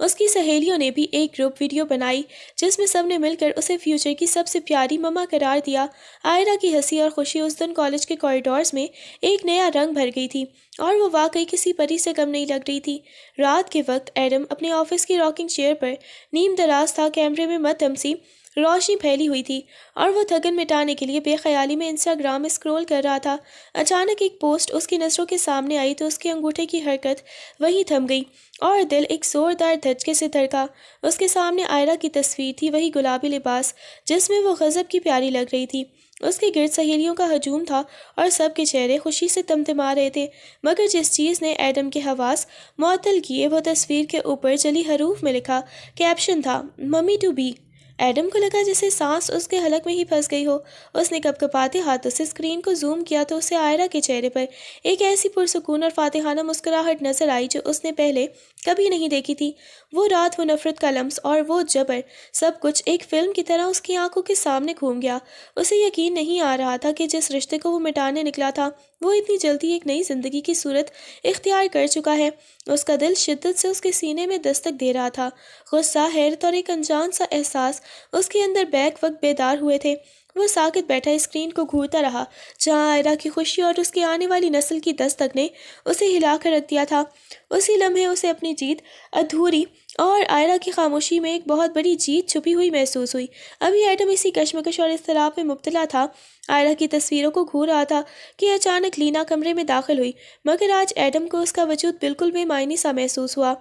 اس کی سہیلیوں نے بھی ایک گروپ ویڈیو بنائی جس میں سب نے مل کر اسے فیوچر کی سب سے پیاری مما قرار دیا۔ عائرہ کی ہنسی اور خوشی اس دن کالج کے کوریڈورز میں ایک نیا رنگ بھر گئی تھی اور وہ واقعی کسی پری سے کم نہیں لگ رہی تھی۔ رات کے وقت ایڈم اپنے آفس کی راکنگ چیئر پر نیم دراز تھا۔ کیمرے میں مد ہمسی روشنی پھیلی ہوئی تھی اور وہ تھکن مٹانے کے لیے بے خیالی میں انسٹاگرام میں اسکرول کر رہا تھا۔ اچانک ایک پوسٹ اس کی نظروں کے سامنے آئی تو اس کے انگوٹھے کی حرکت وہیں تھم گئی اور دل ایک زوردار دھچکے سے دھڑکا۔ اس کے سامنے آئرہ کی تصویر تھی، وہی گلابی لباس جس میں وہ غضب کی پیاری لگ رہی تھی۔ اس کے گرد سہیلیوں کا ہجوم تھا اور سب کے چہرے خوشی سے تمتما رہے تھے، مگر جس چیز نے ایڈم کے حواس معطل کیے وہ تصویر کے اوپر جلی حروف میں لکھا کیپشن تھا، ممی ٹو بی۔ ایڈم کو لگا جیسے سانس اس کے حلق میں ہی پھنس گئی ہو۔ اس نے کپکپاتے ہاتھوں سے اسکرین کو زوم کیا تو اسے آئرہ کے چہرے پر ایک ایسی پرسکون اور فاتحانہ مسکراہٹ نظر آئی جو اس نے پہلے کبھی نہیں دیکھی تھی۔ وہ رات، وہ نفرت کا لمس اور وہ جبر، سب کچھ ایک فلم کی طرح اس کی آنکھوں کے سامنے گھوم گیا۔ اسے یقین نہیں آ رہا تھا کہ جس رشتے کو وہ مٹانے نکلا تھا وہ اتنی جلدی ایک نئی زندگی کی صورت اختیار کر چکا ہے۔ اس کا دل شدت سے اس کے سینے میں دستک دے رہا تھا۔ غصہ، حیرت اور ایک انجان سا احساس اس کے اندر بیک وقت بیدار ہوئے تھے۔ وہ ساکت بیٹھا اسکرین کو گھورتا رہا جہاں آئرہ کی خوشی اور اس کی آنے والی نسل کی دستک نے اسے ہلا کر رکھ دیا تھا۔ اسی لمحے اسے اپنی جیت ادھوری اور آئرہ کی خاموشی میں ایک بہت بڑی جیت چھپی ہوئی محسوس ہوئی۔ ابھی ایڈم اسی کشمکش اور اضطراب میں مبتلا تھا، آئرہ کی تصویروں کو گھور رہا تھا کہ اچانک لینا کمرے میں داخل ہوئی، مگر آج ایڈم کو اس کا وجود بالکل بے معنی سا محسوس ہوا۔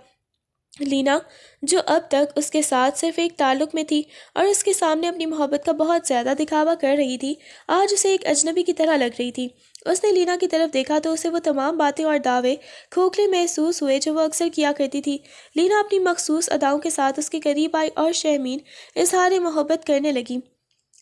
لینا، جو اب تک اس کے ساتھ صرف ایک تعلق میں تھی اور اس کے سامنے اپنی محبت کا بہت زیادہ دکھاوا کر رہی تھی، آج اسے ایک اجنبی کی طرح لگ رہی تھی۔ اس نے لینا کی طرف دیکھا تو اسے وہ تمام باتیں اور دعوے کھوکھلے محسوس ہوئے جو وہ اکثر کیا کرتی تھی۔ لینا اپنی مخصوص اداؤں کے ساتھ اس کے قریب آئی اور شرمین اظہار محبت کرنے لگی،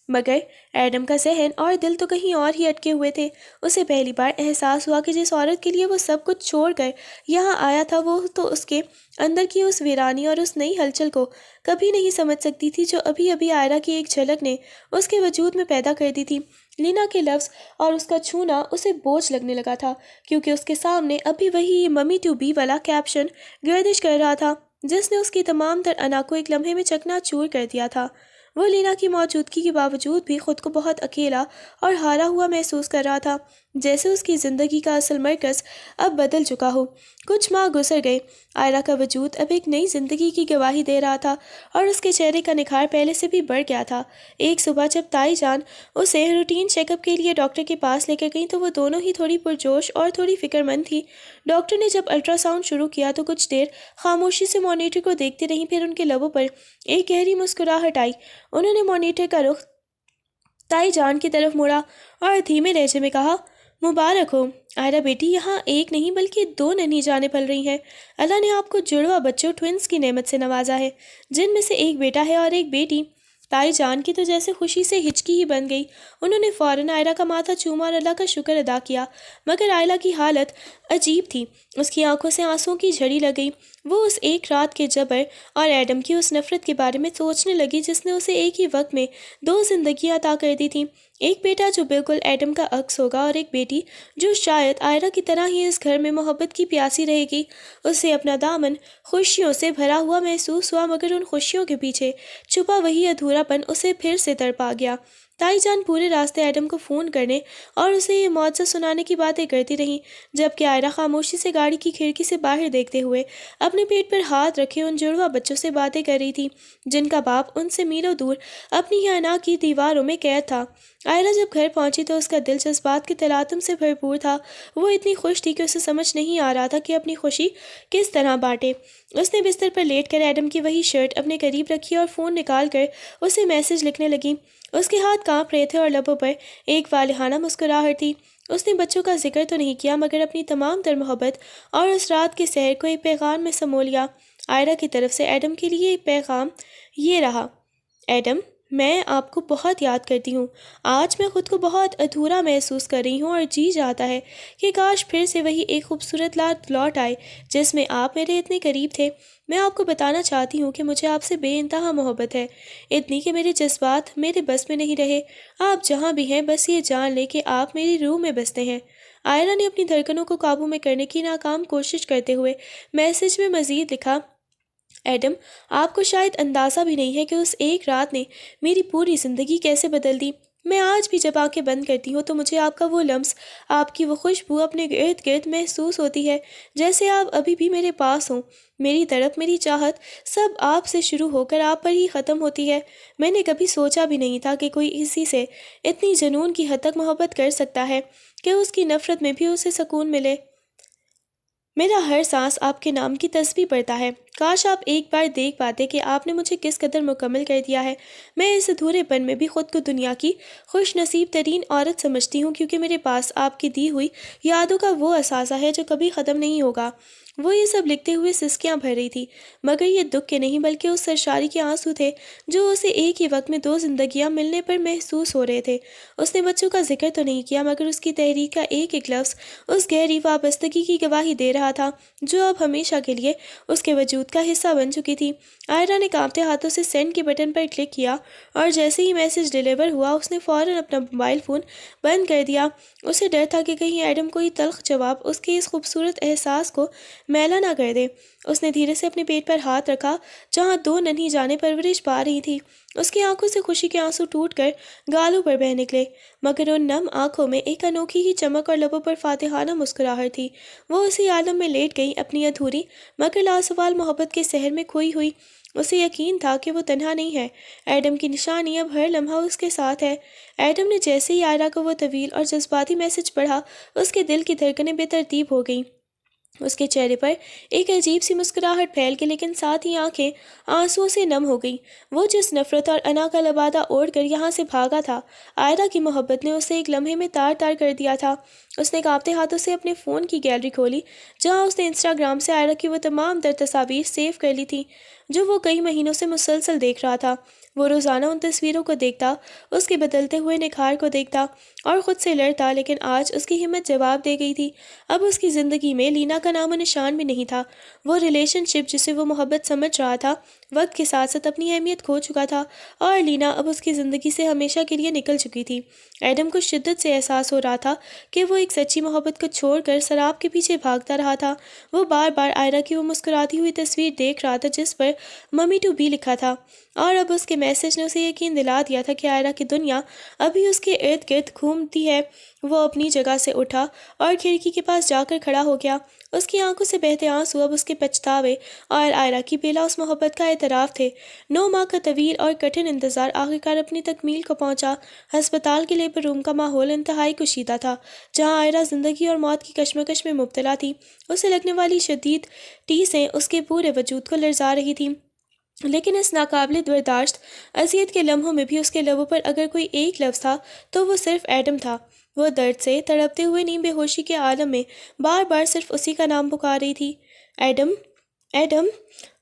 مگر ایڈم کا ذہن اور دل تو کہیں اور ہی اٹکے ہوئے تھے۔ اسے پہلی بار احساس ہوا کہ جس عورت کے لیے وہ سب کچھ چھوڑ کر یہاں آیا تھا وہ تو اس کے اندر کی اس ویرانی اور اس نئی ہلچل کو کبھی نہیں سمجھ سکتی تھی جو ابھی ابھی آئرہ کی ایک جھلک نے اس کے وجود میں پیدا کر دی تھی۔ لینا کے لفظ اور اس کا چھونا اسے بوجھ لگنے لگا تھا، کیونکہ اس کے سامنے ابھی وہی ممی ٹو بی والا کیپشن گردش کر رہا تھا جس نے اس کی تمام تر انا کو ایک لمحے میں چکنا چور کر دیا تھا۔ وہ لینا کی موجودگی کے باوجود بھی خود کو بہت اکیلا اور ہارا ہوا محسوس کر رہا تھا، جیسے اس کی زندگی کا اصل مرکز اب بدل چکا ہو۔ کچھ ماہ گزر گئے، آئرہ کا وجود اب ایک نئی زندگی کی گواہی دے رہا تھا اور اس کے چہرے کا نکھار پہلے سے بھی بڑھ گیا تھا۔ ایک صبح جب تائی جان اسے روٹین چیک اپ کے لیے ڈاکٹر کے پاس لے کر گئیں تو وہ دونوں ہی تھوڑی پرجوش اور تھوڑی فکر مند تھی۔ ڈاکٹر نے جب الٹرا ساؤنڈ شروع کیا تو کچھ دیر خاموشی سے مانیٹر کو دیکھتی رہیں، پھر ان کے لبوں پر ایک گہری مسکراہٹ آئی۔ انہوں نے مانیٹر کا رخ تائی جان کی طرف موڑا اور دھیمے لہجے میں کہا، مبارک ہو آئرہ بیٹی، یہاں ایک نہیں بلکہ دو ننھی جانیں پل رہی ہیں۔ اللہ نے آپ کو جڑواں بچوں ٹوئنس کی نعمت سے نوازا ہے، جن میں سے ایک بیٹا ہے اور ایک بیٹی۔ تائی جان کی تو جیسے خوشی سے ہچکی ہی بن گئی۔ انہوں نے فوراً آئرہ کا ماتھا چوما اور اللہ کا شکر ادا کیا، مگر آئرہ کی حالت عجیب تھی۔ اس کی آنکھوں سے آنسوں کی جھڑی لگ گئی۔ وہ اس ایک رات کے جبر اور ایڈم کی اس نفرت کے بارے میں سوچنے لگی جس نے اسے ایک ہی وقت میں دو زندگیاں عطا کر دی تھیں، ایک بیٹا جو بالکل ایڈم کا عکس ہوگا اور ایک بیٹی جو شاید آئرہ کی طرح ہی اس گھر میں محبت کی پیاسی رہے گی۔ اسے اپنا دامن خوشیوں سے بھرا ہوا محسوس ہوا، مگر ان خوشیوں کے پیچھے چھپا وہی ادھورا پن اسے پھر سے تڑپا گیا۔ تائی جان پورے راستے ایڈم کو فون کرنے اور اسے یہ معجزہ سنانے کی باتیں کرتی رہیں، جبکہ آئرہ خاموشی سے گاڑی کی کھڑکی سے باہر دیکھتے ہوئے اپنے پیٹ پر ہاتھ رکھے ان جڑواں بچوں سے باتیں کر رہی تھی جن کا باپ ان سے میلوں دور اپنی ہی انا کی دیواروں میں قید تھا۔ آئرہ جب گھر پہنچی تو اس کا دل جذبات کے تلاطم سے بھرپور تھا۔ وہ اتنی خوش تھی کہ اسے سمجھ نہیں آ رہا تھا کہ اپنی خوشی کس طرح بانٹے۔ اس نے بستر پر لیٹ کر ایڈم کی وہی شرٹ اپنے قریب رکھی اور فون نکال کر اسے میسج لکھنے لگی۔ اس کے ہاتھ کانپ رہے تھے اور لبوں پر ایک والہانہ مسکراہٹ تھی۔ اس نے بچوں کا ذکر تو نہیں کیا، مگر اپنی تمام تر محبت اور اس رات کے سحر کو ایک پیغام میں سمو لیا۔ آئرہ کی طرف سے ایڈم کے لیے پیغام یہ رہا، ایڈم، میں آپ کو بہت یاد کرتی ہوں۔ آج میں خود کو بہت ادھورا محسوس کر رہی ہوں اور جی چاہتا ہے کہ کاش پھر سے وہی ایک خوبصورت رات لوٹ آئے جس میں آپ میرے اتنے قریب تھے۔ میں آپ کو بتانا چاہتی ہوں کہ مجھے آپ سے بے انتہا محبت ہے، اتنی کہ میرے جذبات میرے بس میں نہیں رہے۔ آپ جہاں بھی ہیں بس یہ جان لیں کہ آپ میری روح میں بستے ہیں۔ آئرہ نے اپنی دھڑکنوں کو قابو میں کرنے کی ناکام کوشش کرتے ہوئے میسج میں مزید لکھا، ایڈم، آپ کو شاید اندازہ بھی نہیں ہے کہ اس ایک رات نے میری پوری زندگی کیسے بدل دی۔ میں آج بھی جب آنکھیں بند کرتی ہوں تو مجھے آپ کا وہ لمس، آپ کی وہ خوشبو اپنے ارد گرد محسوس ہوتی ہے، جیسے آپ ابھی بھی میرے پاس ہوں۔ میری تڑپ، میری چاہت، سب آپ سے شروع ہو کر آپ پر ہی ختم ہوتی ہے۔ میں نے کبھی سوچا بھی نہیں تھا کہ کوئی کسی سے اتنی جنون کی حد تک محبت کر سکتا ہے کہ اس کی نفرت میں بھی اسے سکون ملے۔ میرا ہر سانس آپ کے نام کی تسبیح پڑھتا ہے۔ کاش آپ ایک بار دیکھ پاتے کہ آپ نے مجھے کس قدر مکمل کر دیا ہے۔ میں اس ادھورے پن میں بھی خود کو دنیا کی خوش نصیب ترین عورت سمجھتی ہوں، کیونکہ میرے پاس آپ کی دی ہوئی یادوں کا وہ اثاثہ ہے جو کبھی ختم نہیں ہوگا۔ وہ یہ سب لکھتے ہوئے سسکیاں بھر رہی تھی، مگر یہ دکھ کے نہیں بلکہ اس سرشاری کے آنسو تھے جو اسے ایک ہی وقت میں دو زندگیاں ملنے پر محسوس ہو رہے تھے۔ اس نے بچوں کا ذکر تو نہیں کیا، مگر اس کی تحریک کا ایک ایک لفظ اس گہری وابستگی کی گواہی دے رہا تھا جو اب ہمیشہ کے لیے اس کے وجود کا حصہ بن چکی تھی۔ آئرہ نے کانپتے ہاتھوں سے سینڈ کے بٹن پر کلک کیا، اور جیسے ہی میسج ڈیلیور ہوا اس نے فوراً اپنا موبائل فون بند کر دیا۔ اسے ڈر تھا کہ کہیں ایڈم کوئی تلخ جواب اس کے اس خوبصورت احساس کو میلا نہ کر دے۔ اس نے دھیرے سے اپنے پیٹ پر ہاتھ رکھا جہاں دو ننھی جانیں پرورش پا رہی تھی۔ اس کی آنکھوں سے خوشی کے آنسو ٹوٹ کر گالوں پر بہہ نکلے، مگر ان نم آنکھوں میں ایک انوکھی ہی چمک اور لبوں پر فاتحانہ مسکراہٹ تھی۔ وہ اسی عالم میں لیٹ گئی، اپنی ادھوری مگر لاسوال محبت کے سحر میں کھوئی ہوئی۔ اسے یقین تھا کہ وہ تنہا نہیں ہے، ایڈم کی نشانی اب ہر لمحہ اس کے ساتھ ہے۔ ایڈم نے جیسے ہی آئرہ کو وہ طویل اور جذباتی میسج پڑھا، اس کے دل کی دھڑکنیں بے ترتیب ہو گئیں۔ اس کے چہرے پر ایک عجیب سی مسکراہٹ پھیل کے، لیکن ساتھ ہی آنکھیں آنسوؤں سے نم ہو گئیں۔ وہ جس نفرت اور انا کا لبادہ اوڑھ کر یہاں سے بھاگا تھا، آئرہ کی محبت نے اسے ایک لمحے میں تار تار کر دیا تھا۔ اس نے کانپتے ہاتھوں سے اپنے فون کی گیلری کھولی جہاں اس نے انسٹاگرام سے آئرہ کی وہ تمام در تصاویر سیو کر لی تھیں جو وہ کئی مہینوں سے مسلسل دیکھ رہا تھا۔ وہ روزانہ ان تصویروں کو دیکھتا، اس کے بدلتے ہوئے نکھار کو دیکھتا اور خود سے لڑتا، لیکن آج اس کی ہمت جواب دے گئی تھی۔ اب اس کی زندگی میں لینا کا نام و نشان بھی نہیں تھا۔ وہ ریلیشن شپ جسے وہ محبت سمجھ رہا تھا، وقت کے ساتھ ساتھ اپنی اہمیت کھو چکا تھا، اور لینا اب اس کی زندگی سے ہمیشہ کے لیے نکل چکی تھی۔ ایڈم کو شدت سے احساس ہو رہا تھا کہ وہ ایک سچی محبت کو چھوڑ کر سراب کے پیچھے بھاگتا رہا تھا۔ وہ بار بار آئرہ کی وہ مسکراتی ہوئی تصویر دیکھ رہا تھا جس پر ممی ٹو بی لکھا تھا، اور اب اس کے میسج نے اسے یقین دلا دیا تھا کہ آئرہ کی دنیا ابھی اس کے ارد گرد گھومتی ہے۔ وہ اپنی جگہ سے اٹھا اور کھڑکی کے پاس جا کر کھڑا ہو گیا۔ اس کی آنکھوں سے بہتے آنسو اب اس کے پچھتاوے اور آئرہ کی بے لوث محبت کا اعتراف تھے۔ 9 ماہ کا طویل اور کٹھن انتظار آخرکار اپنی تکمیل کو پہنچا۔ ہسپتال کے لیبر روم کا ماحول انتہائی کشیدہ تھا، جہاں آئرہ زندگی اور موت کی کشمکش میں مبتلا تھی۔ اسے لگنے والی شدید ٹیسیں اس کے پورے وجود کو لرزا رہی تھیں، لیکن اس ناقابل برداشت اذیت کے لمحوں میں بھی اس کے لبوں پر اگر کوئی ایک لفظ تھا تو وہ صرف ایڈم تھا۔ وہ درد سے تڑپتے ہوئے نیم بے ہوشی کے عالم میں بار بار صرف اسی کا نام پکار رہی تھی، ایڈم، ایڈم۔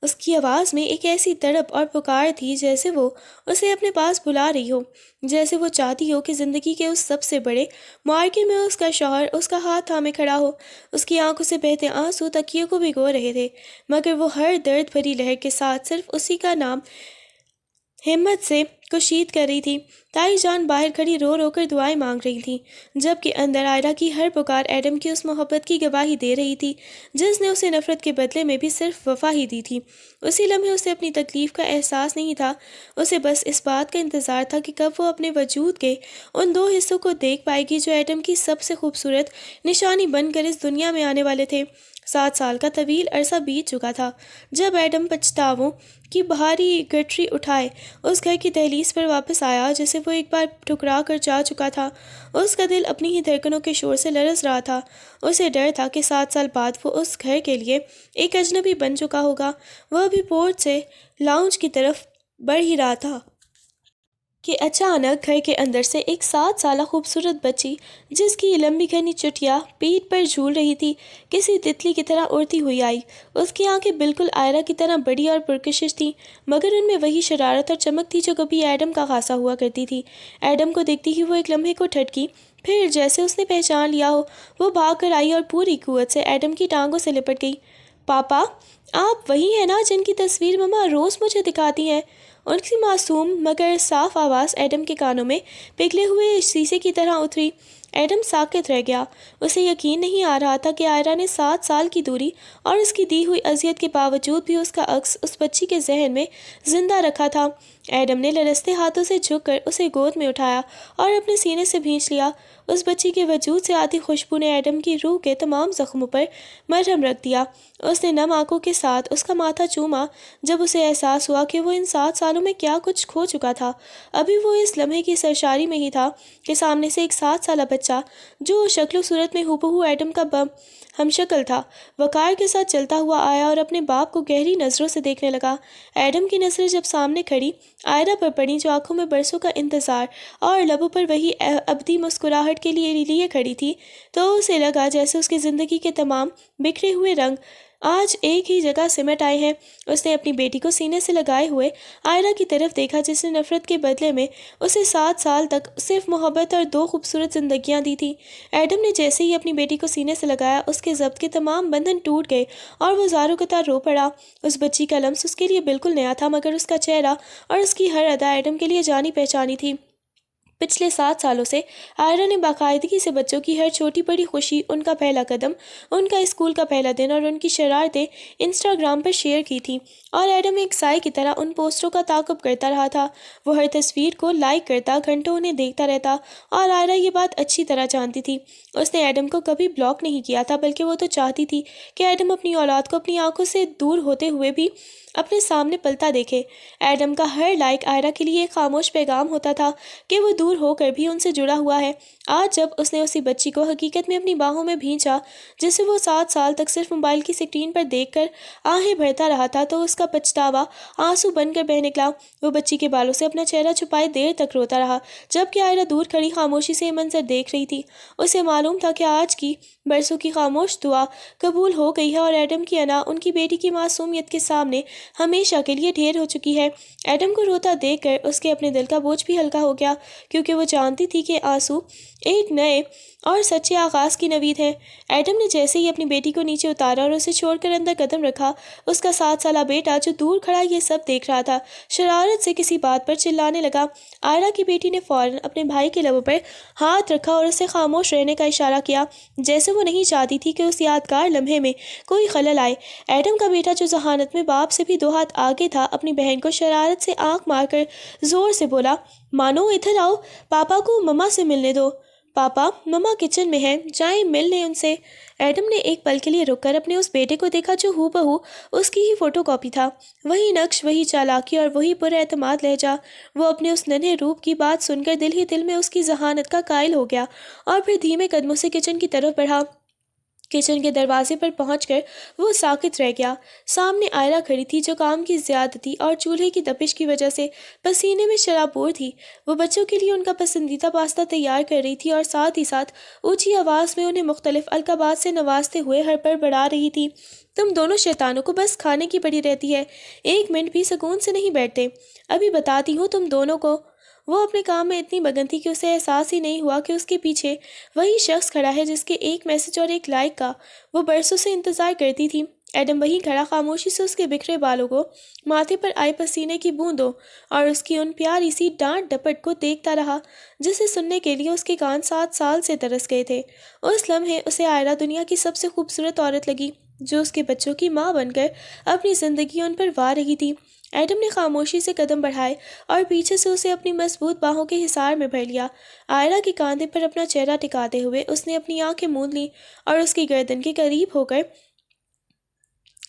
اس کی آواز میں ایک ایسی تڑپ اور پکار تھی جیسے وہ اسے اپنے پاس بلا رہی ہو، جیسے وہ چاہتی ہو کہ زندگی کے اس سب سے بڑے معرکے میں اس کا شوہر اس کا ہاتھ تھامے کھڑا ہو۔ اس کی آنکھوں سے بہتے آنسو تکیے کو بھگو رہے تھے، مگر وہ ہر درد بھری لہر کے ساتھ صرف اسی کا نام ہمت سے کشید کر رہی تھی۔ تائی جان باہر کھڑی رو رو کر دعائیں مانگ رہی تھیں، جبکہ اندر آئرہ کی ہر پکار ایڈم کی اس محبت کی گواہی دے رہی تھی جس نے اسے نفرت کے بدلے میں بھی صرف وفا ہی دی تھی۔ اسی لمحے اسے اپنی تکلیف کا احساس نہیں تھا، اسے بس اس بات کا انتظار تھا کہ کب وہ اپنے وجود کے ان 2 حصوں کو دیکھ پائے گی جو ایڈم کی سب سے خوبصورت نشانی بن کر اس دنیا میں آنے والے تھے۔ 7 سال کا طویل عرصہ بیت چکا تھا جب ایڈم پچھتاووں کی بھاری گٹری اٹھائے اس گھر کی دہلیز پر واپس آیا جسے وہ ایک بار ٹھکرا کر جا چکا تھا۔ اس کا دل اپنی ہی دھڑکنوں کے شور سے لرز رہا تھا۔ اسے ڈر تھا کہ 7 سال بعد وہ اس گھر کے لیے ایک اجنبی بن چکا ہوگا۔ وہ ابھی پورچ سے لاؤنج کی طرف بڑھ ہی رہا تھا کہ اچانک گھر کے اندر سے ایک 7 سالہ خوبصورت بچی جس کی لمبی گھنی چٹیا پیٹھ پر جھول رہی تھی کسی تتلی کی طرح اڑتی ہوئی آئی۔ اس کی آنکھیں بالکل آئرہ کی طرح بڑی اور پرکشش تھیں، مگر ان میں وہی شرارت اور چمک تھی جو کبھی ایڈم کا خاصا ہوا کرتی تھی۔ ایڈم کو دیکھتی ہی وہ ایک لمحے کو ٹھٹکی، پھر جیسے اس نے پہچان لیا ہو وہ بھاگ کر آئی اور پوری قوت سے ایڈم کی ٹانگوں سے لپٹ گئی۔ پاپا! آپ وہی ہیں نا جن کی تصویر مما روز مجھے دکھاتی ہیں؟ ان کی معصوم مگر صاف آواز ایڈم کے کانوں میں پگھلے ہوئے شیشے کی طرح اتری۔ ایڈم ساکت رہ گیا۔ اسے یقین نہیں آ رہا تھا کہ آئرہ نے 7 سال کی دوری اور اس کی دی ہوئی اذیت کے باوجود بھی اس کا عکس اس بچی کے ذہن میں زندہ رکھا تھا۔ ایڈم نے لرزتے ہاتھوں سے جھک کر اسے گود میں اٹھایا اور اپنے سینے سے بھینچ لیا۔ اس بچی کے وجود سے آتی خوشبو نے ایڈم کی روح کے تمام زخموں پر مرہم رکھ دیا۔ اس نے نم آنکھوں کے ساتھ اس کا ماتھا چوما جب اسے احساس ہوا کہ وہ ان 7 سالوں میں کیا کچھ کھو چکا تھا۔ ابھی وہ اس لمحے کی سرشاری میں ہی تھا کہ سامنے سے ایک 7 سالہ بچہ جو شکل و صورت میں ہو ایڈم کا ہم شکل تھا، وقار کے ساتھ چلتا ہوا آیا اور اپنے باپ کو گہری نظروں سے دیکھنے لگا۔ ایڈم کی نظریں جب سامنے کھڑی آئرہ پر پڑیں جو آنکھوں میں برسوں کا انتظار اور لبوں پر وہی ابدی مسکراہٹ کے لیے کھڑی تھی، تو اسے لگا جیسے اس کی زندگی کے تمام بکھرے ہوئے رنگ آج ایک ہی جگہ سمٹ آئے ہیں۔ اس نے اپنی بیٹی کو سینے سے لگائے ہوئے آئرہ کی طرف دیکھا جس نے نفرت کے بدلے میں اسے 7 سال تک صرف محبت اور 2 خوبصورت زندگیاں دی تھیں۔ ایڈم نے جیسے ہی اپنی بیٹی کو سینے سے لگایا اس کے ضبط کے تمام بندھن ٹوٹ گئے اور وہ زاروں قطار رو پڑا۔ اس بچی کا لمس اس کے لیے بالکل نیا تھا مگر اس کا چہرہ اور اس کی ہر ادا ایڈم کے لیے جانی پہچانی تھی۔ پچھلے 7 سالوں سے آئرہ نے باقاعدگی سے بچوں کی ہر چھوٹی بڑی خوشی، ان کا پہلا قدم، ان کا اسکول کا پہلا دن اور ان کی شرارتیں انسٹاگرام پر شیئر کی تھیں، اور ایڈم ایک سائے کی طرح ان پوسٹروں کا تعاقب کرتا رہا تھا۔ وہ ہر تصویر کو لائک کرتا، گھنٹوں انہیں دیکھتا رہتا، اور آئرہ یہ بات اچھی طرح جانتی تھی۔ اس نے ایڈم کو کبھی بلاک نہیں کیا تھا، بلکہ وہ تو چاہتی تھی کہ ایڈم اپنی اولاد کو اپنی آنکھوں سے دور ہوتے ہوئے بھی اپنے سامنے پلتا دیکھے۔ ایڈم کا ہر لائک آئرہ کے لیے ایک خاموش پیغام ہوتا تھا کہ وہ دور ہو کر بھی ان سے جڑا ہوا ہے۔ آج جب اس نے اسی بچی کو حقیقت میں اپنی باہوں میں بھینچا جسے وہ 7 سال تک صرف موبائل کی سکرین پر دیکھ کر آہیں بھرتا رہا تھا، تو اس کا پچھتاوا آنسو بن کر بہہ نکلا۔ وہ بچی کے بالوں سے اپنا چہرہ چھپائے دیر تک روتا رہا، جبکہ آئرہ دور کھڑی خاموشی سے یہ منظر دیکھ رہی تھی۔ اسے معلوم تھا کہ آج کی برسوں کی خاموش دعا قبول ہو گئی ہے اور ایڈم کی انا ان کی بیٹی کی معصومیت کے سامنے ہمیشہ کے لیے ڈھیر ہو چکی ہے۔ ایڈم کو روتا دیکھ کر اس کے اپنے دل کا بوجھ بھی ہلکا ہو گیا، کیونکہ وہ جانتی تھی کہ آنسو ایک نئے اور سچے آغاز کی نوید ہے۔ ایڈم نے جیسے ہی اپنی بیٹی کو نیچے اتارا اور اسے چھوڑ کر اندر قدم رکھا، اس کا 7 سالہ بیٹا جو دور کھڑا یہ سب دیکھ رہا تھا شرارت سے کسی بات پر چلانے لگا۔ آئرہ کی بیٹی نے فوراً اپنے بھائی کے لبوں پر ہاتھ رکھا اور اسے خاموش رہنے کا اشارہ کیا، جیسے وہ نہیں چاہتی تھی کہ اس یادگار لمحے میں کوئی خلل آئے۔ ایڈم کا بیٹا جو ذہانت میں باپ سے بھی 2 ہاتھ آگے تھا، اپنی بہن کو شرارت سے آنکھ مار کر زور سے بولا، مانو ادھر آؤ، پاپا کو مما سے ملنے دو۔ پاپا، مما کچن میں ہیں، جائیں مل لیں ان سے۔ ایڈم نے ایک پل کے لیے رک کر اپنے اس بیٹے کو دیکھا جو ہو بہو اس کی ہی فوٹو کاپی تھا، وہی نقش، وہی چالاکی اور وہی پر اعتماد لہجہ۔ وہ اپنے اس ننھے روپ کی بات سن کر دل ہی دل میں اس کی ذہانت کا قائل ہو گیا اور پھر دھیمے قدموں سے کچن کی طرف بڑھا۔ کچن کے دروازے پر پہنچ کر وہ ساکت رہ گیا۔ سامنے آئرہ کھڑی تھی جو کام کی زیادتی اور چولہے کی تپش کی وجہ سے پسینے میں شرابور تھی۔ وہ بچوں کے لیے ان کا پسندیدہ پاستہ تیار کر رہی تھی اور ساتھ ہی ساتھ اونچی آواز میں انہیں مختلف القابات سے نوازتے ہوئے ہر پر بڑھا رہی تھی، تم دونوں شیطانوں کو بس کھانے کی پڑی رہتی ہے، 1 منٹ بھی سکون سے نہیں بیٹھتے۔ ابھی بتاتی ہوں تم دونوں کو۔ وہ اپنے کام میں اتنی مگن تھی کہ اسے احساس ہی نہیں ہوا کہ اس کے پیچھے وہی شخص کھڑا ہے جس کے ایک میسج اور ایک لائک کا وہ برسوں سے انتظار کرتی تھی۔ ایڈم وہیں کھڑا خاموشی سے اس کے بکھرے بالوں کو، ماتھے پر آئے پسینے کی بوندوں اور اس کی ان پیاری سی ڈانٹ ڈپٹ کو دیکھتا رہا جسے سننے کے لیے اس کے کان 7 سال سے ترس گئے تھے۔ اس لمحے اسے آئرہ دنیا کی سب سے خوبصورت عورت لگی جو اس کے بچوں کی ماں بن کر اپنی زندگی ان پر وار رہی تھی۔ ایڈم نے خاموشی سے قدم بڑھائے اور پیچھے سے اسے اپنی مضبوط باہوں کے حصار میں بھر لیا۔ آئرہ کے کاندھے پر اپنا چہرہ ٹکاتے ہوئے اس نے اپنی آنکھیں موند لیں اور اس کی گردن کے قریب ہو کر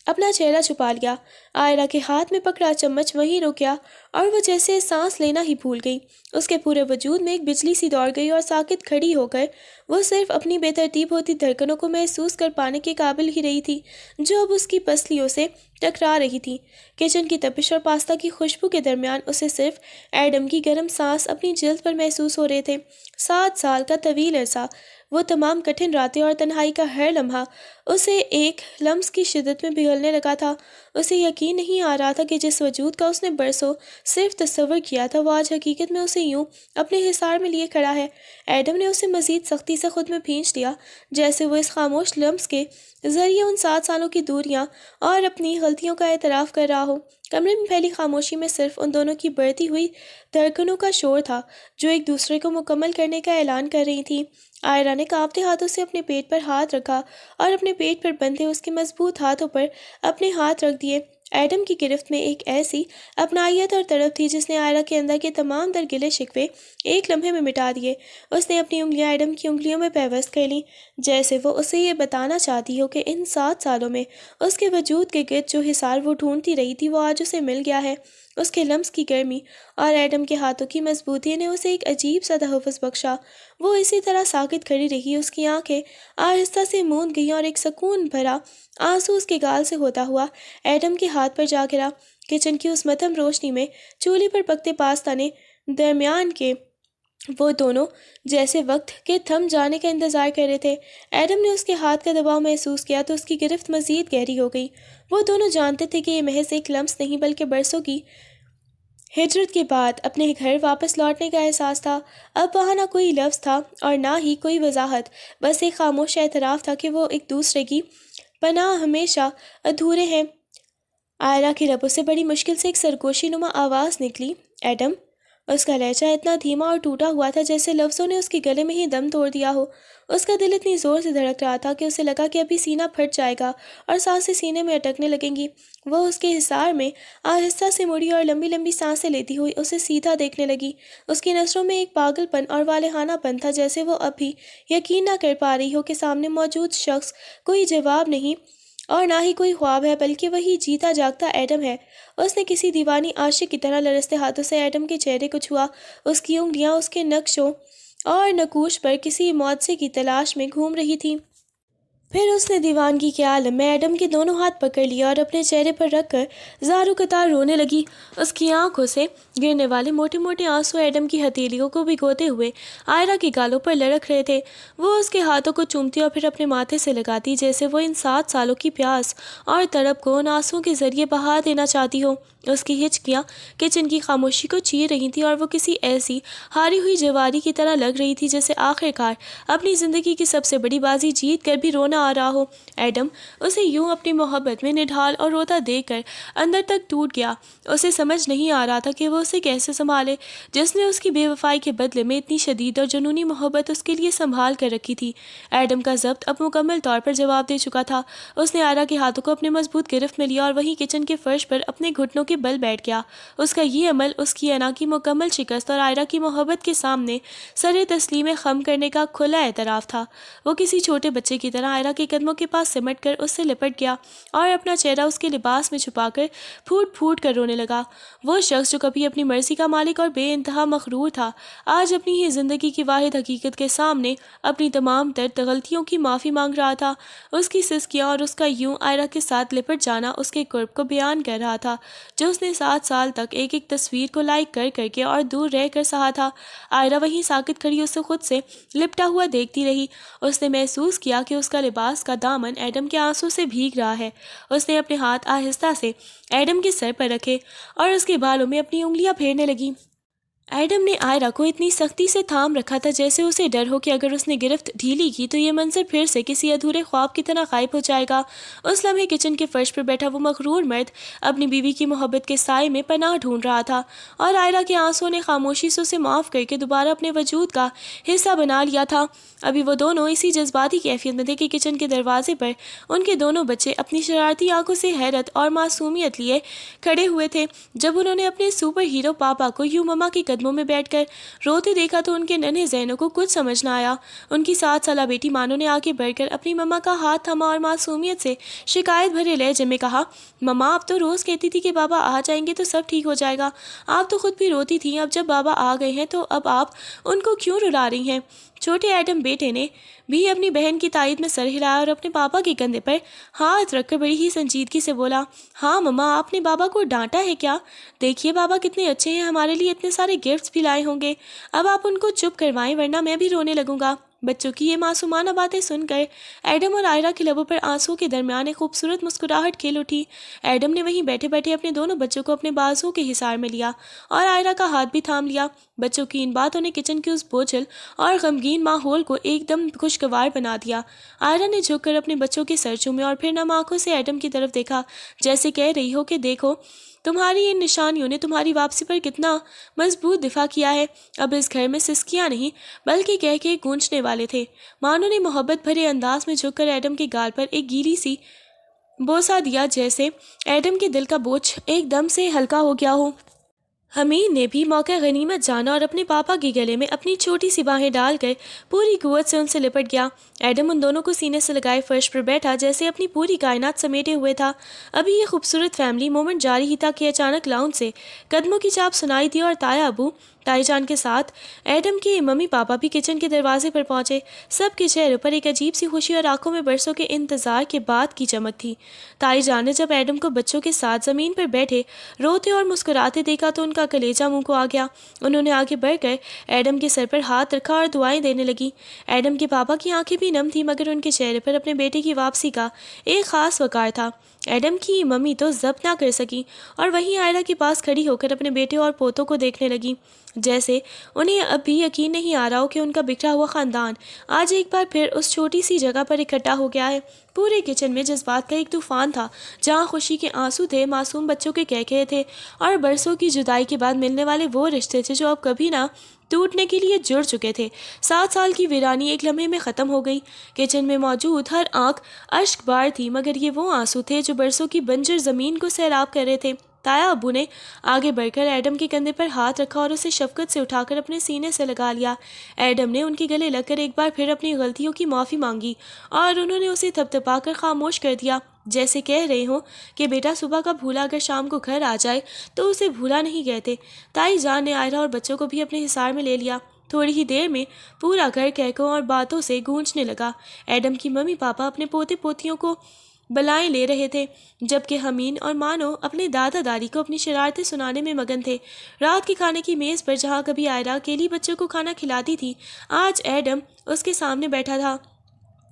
اپنا چہرہ چھپا لیا۔ آئرہ کے ہاتھ میں پکڑا چمچ وہیں رک گیا اور وہ جیسے سانس لینا ہی بھول گئی۔ اس کے پورے وجود میں ایک بجلی سی دوڑ گئی اور ساکت کھڑی ہو کر وہ صرف اپنی بے ترتیب ہوتی دھڑکنوں کو محسوس کر پانے کے قابل ہی رہی تھی جو اب اس کی پسلیوں سے ٹکرا رہی تھی۔ کچن کی تپش اور پاستا کی خوشبو کے درمیان اسے صرف ایڈم کی گرم سانس اپنی جلد پر محسوس ہو رہے تھے۔ 7 سال کا طویل عرصہ، وہ تمام کٹھن راتیں اور تنہائی کا ہر لمحہ اسے ایک لمس کی شدت میں پگھلنے لگا تھا۔ اسے یقین نہیں آ رہا تھا کہ جس وجود کا اس نے برسوں صرف تصور کیا تھا، وہ آج حقیقت میں اسے یوں اپنے حصار میں لیے کھڑا ہے۔ ایڈم نے اسے مزید سختی سے خود میں کھینچ لیا، جیسے وہ اس خاموش لمس کے ذریعے ان 7 سالوں کی دوریاں اور اپنی غلطیوں کا اعتراف کر رہا ہو۔ کمرے میں پھیلی خاموشی میں صرف ان دونوں کی بڑھتی ہوئی دھڑکنوں کا شور تھا، جو ایک دوسرے کو مکمل کرنے کا اعلان کر رہی تھیں۔ آئرا نے کانپتے ہاتھوں سے اپنے پیٹ پر ہاتھ رکھا اور اپنے پیٹ پر بندھے اس کے مضبوط ہاتھوں پر اپنے ہاتھ رکھ دیے۔ ایڈم کی گرفت میں ایک ایسی اپنائیت اور تڑپ تھی جس نے آئرا کے اندر کے تمام در گلے شکوے ایک لمحے میں مٹا دیے۔ اس نے اپنی انگلیاں ایڈم کی انگلیوں میں پیوست کر لیں، جیسے وہ اسے یہ بتانا چاہتی ہو کہ ان 7 سالوں میں اس کے وجود کے گرد جو حصار وہ ڈھونڈتی رہی تھی وہ آج اسے مل گیا ہے۔ اس کے لمس کی گرمی اور ایڈم کے ہاتھوں کی مضبوطی نے اسے ایک عجیب سا تحفظ بخشا۔ وہ اسی طرح ساکت کھڑی رہی، اس کی آنکھیں آہستہ سے موند گئیں اور ایک سکون بھرا آنسو اس کے گال سے ہوتا ہوا ایڈم کے ہاتھ پر جا گرا۔ کچن کی اس مدھم روشنی میں چولہے پر پکتے پاستا نے درمیان کے وہ دونوں جیسے وقت کے تھم جانے کا انتظار کر رہے تھے۔ ایڈم نے اس کے ہاتھ کا دباؤ محسوس کیا تو اس کی گرفت مزید گہری ہو گئی۔ وہ دونوں جانتے تھے کہ یہ محض ایک لمس نہیں بلکہ برسوں کی ہجرت کے بعد اپنے گھر واپس لوٹنے کا احساس تھا۔ اب وہاں نہ کوئی لفظ تھا اور نہ ہی کوئی وضاحت، بس ایک خاموش اعتراف تھا کہ وہ ایک دوسرے کی پناہ ہمیشہ ادھورے ہیں۔ آئرا کی لبوں سے بڑی مشکل سے ایک سرگوشی نما آواز نکلی، ایڈم۔ اس کا لہجہ اتنا دھیما اور ٹوٹا ہوا تھا جیسے لفظوں نے اس کے گلے میں ہی دم توڑ دیا ہو۔ اس کا دل اتنی زور سے دھڑک رہا تھا کہ اسے لگا کہ ابھی سینہ پھٹ جائے گا اور سانسیں سینے میں اٹکنے لگیں گی۔ وہ اس کے حصار میں آہستہ سے مڑی اور لمبی لمبی سانسیں لیتی ہوئی اسے سیدھا دیکھنے لگی۔ اس کی نظروں میں ایک پاگل پن اور والہانہ پن تھا، جیسے وہ اب بھی یقین نہ کر پا رہی ہو کہ سامنے موجود شخص کوئی جواب نہیں اور نہ ہی کوئی خواب ہے، بلکہ وہی جیتا جاگتا ایڈم ہے۔ اس نے کسی دیوانی عاشق کی طرح لرزتے ہاتھوں سے ایڈم کے چہرے کو چھوا۔ اس کی انگلیاں اس کے نقشوں اور نقوش پر کسی معجزے کی تلاش میں گھوم رہی تھیں۔ پھر اس نے دیوانگی کے عالم میں ایڈم کے دونوں ہاتھ پکڑ لیے اور اپنے چہرے پر رکھ کر زاروں قطار رونے لگی۔ اس کی آنکھوں سے گرنے والے موٹے موٹے آنسو ایڈم کی ہتھیلیوں کو بھگوتے ہوئے آئرا کے گالوں پر لڑک رہے تھے۔ وہ اس کے ہاتھوں کو چومتی اور پھر اپنے ماتھے سے لگاتی، جیسے وہ ان 7 سالوں کی پیاس اور تڑپ کو ان آنسوؤں کے ذریعے بہا دینا چاہتی ہو۔ اس کی ہچکیاں کچن کی خاموشی کو چیر رہی تھیں اور وہ کسی ایسی ہاری ہوئی جواری کی طرح لگ رہی تھی جیسے آخر کار اپنی زندگی کی سب سے بڑی بازی جیت کر بھی رونا آ رہا ہو۔ ایڈم اسے یوں اپنی محبت میں نڈھال اور روتا دیکھ کر اندر تک ٹوٹ گیا۔ اسے سمجھ نہیں آ رہا تھا کہ وہ اسے کیسے سنبھالے، جس نے اس کی بے وفائی کے بدلے میں اتنی شدید اور جنونی محبت اس کے لیے سنبھال کر رکھی تھی۔ ایڈم کا ضبط اب مکمل طور پر جواب دے چکا تھا۔ اس نے آئرا کے ہاتھوں کو اپنے مضبوط گرفت میں لیا اور وہیں کچن کے فرش پر اپنے گھٹنوں کے بل بیٹھ گیا۔ اس کا یہ عمل اس کی انا کی مکمل شکست اور آئرا کی محبت کے سامنے سر تسلیم خم کرنے کا کھلا اعتراف تھا۔ وہ کسی چھوٹے بچے کی طرح آئرا کے قدموں کے پاس سمٹ کر اس سے لپٹ گیا اور اپنا چہرہ اس کے لباس میں چھپا کر پھوٹ پھوٹ کر رونے لگا۔ وہ شخص جو کبھی اپنی مرضی کا مالک اور بے انتہا مغرور تھا، آج اپنی ہی زندگی کی واحد حقیقت کے سامنے اپنی تمام تر غلطیوں کی معافی مانگ رہا تھا۔ اس کی سسکیاں اور اس کا یوں آئرا کے ساتھ لپٹ جانا اس کے قرب کو بیان کر رہا تھا، جو اس نے 7 سال تک ایک ایک تصویر کو لائک کر کر کے اور دور رہ کر سہا تھا۔ آئرا وہیں ساکت کھڑی اسے خود سے لپٹا ہوا دیکھتی رہی۔ اس نے محسوس کیا کہ اس کا لباس کا دامن ایڈم کے آنسو سے بھیگ رہا ہے۔ اس نے اپنے ہاتھ آہستہ سے ایڈم کے سر پر رکھے اور اس کے بالوں میں اپنی انگلیاں پھیرنے لگی۔ ایڈم نے آئرا کو اتنی سختی سے تھام رکھا تھا جیسے اسے ڈر ہو کہ اگر اس نے گرفت ڈھیلی کی تو یہ منظر پھر سے کسی ادھورے خواب کی طرح غائب ہو جائے گا۔ اس لمحے کچن کے فرش پر بیٹھا وہ مغرور مرد اپنی بیوی کی محبت کے سائے میں پناہ ڈھونڈ رہا تھا، اور آئرا کے آنسوؤں نے خاموشی سے اسے معاف کر کے دوبارہ اپنے وجود کا حصہ بنا لیا تھا۔ ابھی وہ دونوں اسی جذباتی کیفیت میں تھے کہ کچن کے دروازے پر ان کے دونوں بچے اپنی شرارتی آنکھوں سے حیرت اور معصومیت لیے کھڑے ہوئے تھے۔ جب انہوں نے اپنے سپر ہیرو پاپا کو یوں مما کے قدموں میں بیٹھ کر روتے دیکھا تو ان کے ننھے ذہنوں کو کچھ سمجھ نہ آیا۔ ان کی 7 سالہ بیٹی مانو نے آگے بڑھ کر اپنی مما کا ہاتھ تھاما اور معصومیت سے شکایت بھرے لہجے میں کہا، مما آپ تو روز کہتی تھی کہ بابا آ جائیں گے تو سب ٹھیک ہو جائے گا، آپ تو خود بھی روتی تھیں، اب جب بابا آ گئے ہیں تو اب آپ ان کو کیوں رلا رہی ہیں؟ چھوٹے ایڈم بیٹے نے بھی اپنی بہن کی تائید میں سر ہلایا اور اپنے پاپا کے کندھے پر ہاتھ رکھ کر بڑی ہی سنجیدگی سے بولا، ہاں مما آپ نے بابا کو ڈانٹا ہے کیا؟ دیکھیے بابا کتنے اچھے ہیں، ہمارے لیے اتنے سارے گفٹس بھی لائے ہوں گے، اب آپ ان کو چپ کروائیں ورنہ میں بھی رونے لگوں گا۔ بچوں کی یہ معصومانہ باتیں سن کر ایڈم اور آئرا کے لبوں پر آنسو کے درمیان ایک خوبصورت مسکراہٹ کھل اٹھی۔ ایڈم نے وہیں بیٹھے بیٹھے اپنے دونوں بچوں کو اپنے بازوؤں کے حصار میں لیا اور آئرا کا ہاتھ بھی تھام لیا۔ بچوں کی ان باتوں نے کچن کے اس بوجھل اور غمگین ماحول کو ایک دم خوشگوار بنا دیا۔ آئرا نے جھک کر اپنے بچوں کے سر چومے اور پھر نم آنکھوں سے ایڈم کی طرف دیکھا، جیسے کہہ رہی ہو کہ دیکھو تمہاری ان نشانیوں نے تمہاری واپسی پر کتنا مضبوط دفاع کیا ہے۔ اب اس گھر میں سسکیاں نہیں بلکہ کہہ کے گونجنے والے تھے۔ مانو نے محبت بھرے انداز میں جھک کر ایڈم کے گال پر ایک گیلی سی بوسہ دیا، جیسے ایڈم کے دل کا بوجھ ایک دم سے ہلکا ہو گیا ہو۔ حمید نے بھی موقع غنیمت جانا اور اپنے پاپا کے گلے میں اپنی چھوٹی سی باہیں ڈال کر پوری قوت سے ان سے لپٹ گیا۔ ایڈم ان دونوں کو سینے سے لگائے فرش پر بیٹھا، جیسے اپنی پوری کائنات سمیٹے ہوئے تھا۔ ابھی یہ خوبصورت فیملی مومنٹ جاری ہی تھا کہ اچانک لاؤنج سے قدموں کی چاپ سنائی دی اور تایا ابو، تائی جان کے ساتھ ایڈم کے ممی پاپا بھی کچن کے دروازے پر پہنچے۔ سب کے چہروں پر ایک عجیب سی خوشی اور آنکھوں میں برسوں کے انتظار کے بعد کی چمک تھی۔ تائی جان نے جب ایڈم کو بچوں کے ساتھ زمین پر بیٹھے روتے اور مسکراتے دیکھا تو ان کا کلیجہ منہ کو آ گیا۔ انہوں نے آگے بڑھ کر ایڈم کے سر پر ہاتھ رکھا اور دعائیں دینے لگی۔ ایڈم کے پاپا کی آنکھیں بھی نم تھیں، مگر ان کے چہرے پر اپنے بیٹے کی واپسی کا ایک خاص وقار تھا۔ ایڈم کی ممی تو ضبط نہ کر سکی اور وہیں آئرا کے پاس کھڑی ہو کر اپنے بیٹے اور پوتوں کو دیکھنے لگی، جیسے انہیں اب بھی یقین نہیں آ رہا ہو کہ ان کا بکھرا ہوا خاندان آج ایک بار پھر اس چھوٹی سی جگہ پر اکٹھا ہو گیا ہے۔ پورے کچن میں جذبات کا ایک طوفان تھا، جہاں خوشی کے آنسو تھے، معصوم بچوں کے کہکہے تھے اور برسوں کی جدائی کے بعد ملنے والے وہ رشتے تھے جو اب کبھی نہ ٹوٹنے کے لیے جڑ چکے تھے۔ 7 سال کی ویرانی ایک لمحے میں ختم ہو گئی۔ کچن میں موجود ہر آنکھ اشک بار تھی، مگر یہ وہ آنسو تھے جو برسوں کی بنجر زمین کو سیراب کر رہے تھے۔ تایا ابو نے آگے بڑھ کر ایڈم کے کندھے پر ہاتھ رکھا اور اسے شفقت سے اٹھا کر اپنے سینے سے لگا لیا۔ ایڈم نے ان کے گلے لگ کر ایک بار پھر اپنی غلطیوں کی معافی مانگی اور انہوں نے اسے تھپتھپا کر خاموش کر دیا، جیسے کہہ رہے ہوں کہ بیٹا صبح کا بھولا اگر شام کو گھر آ جائے تو اسے بھولا نہیں کہتے۔ تائی جان نے آئرا اور بچوں کو بھی اپنے حصار میں لے لیا۔ تھوڑی ہی دیر میں پورا گھر کہکوں اور باتوں سے گونجنے لگا۔ ایڈم کی ممی پاپا اپنے پوتے پوتیوں کو بلائیں لے رہے تھے، جبکہ حمید اور مانو اپنے دادا دادی کو اپنی شرارتیں سنانے میں مگن تھے۔ رات کے کھانے کی میز پر جہاں کبھی آئرا اکیلی بچوں کو کھانا کھلاتی تھی، آج ایڈم اس کے سامنے بیٹھا تھا۔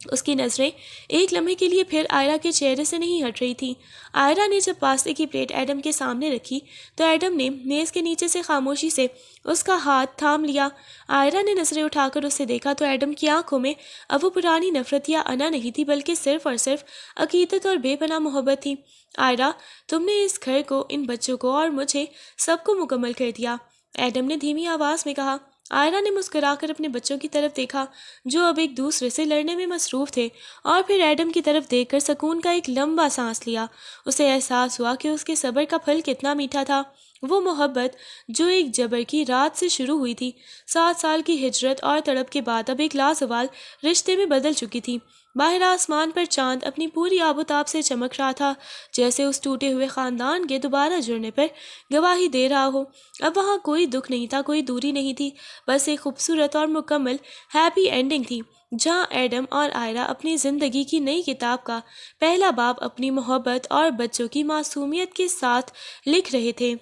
اس کی نظریں ایک لمحے کے لیے پھر آئرا کے چہرے سے نہیں ہٹ رہی تھی۔ آئرا نے جب پاستے کی پلیٹ ایڈم کے سامنے رکھی تو ایڈم نے میز کے نیچے سے خاموشی سے اس کا ہاتھ تھام لیا۔ آئرا نے نظریں اٹھا کر اسے دیکھا تو ایڈم کی آنکھوں میں اب وہ پرانی نفرت یا انا نہیں تھی، بلکہ صرف اور صرف عقیدت اور بے پناہ محبت تھی۔ آئرا، تم نے اس گھر کو، ان بچوں کو اور مجھے سب کو مکمل کر دیا، ایڈم نے دھیمی آواز میں کہا۔ آئرا نے مسکرا کر اپنے بچوں کی طرف دیکھا جو اب ایک دوسرے سے لڑنے میں مصروف تھے، اور پھر ایڈم کی طرف دیکھ کر سکون کا ایک لمبا سانس لیا۔ اسے احساس ہوا کہ اس کے صبر کا پھل کتنا میٹھا تھا۔ وہ محبت جو ایک جبر کی رات سے شروع ہوئی تھی، 7 سال کی ہجرت اور تڑپ کے بعد اب ایک لازوال رشتے میں بدل چکی تھی۔ باہر آسمان پر چاند اپنی پوری آب و تاب سے چمک رہا تھا، جیسے اس ٹوٹے ہوئے خاندان کے دوبارہ جڑنے پر گواہی دے رہا ہو۔ اب وہاں کوئی دکھ نہیں تھا، کوئی دوری نہیں تھی، بس ایک خوبصورت اور مکمل ہیپی اینڈنگ تھی، جہاں ایڈم اور آئرا اپنی زندگی کی نئی کتاب کا پہلا باب اپنی محبت اور بچوں کی معصومیت کے ساتھ لکھ رہے تھے۔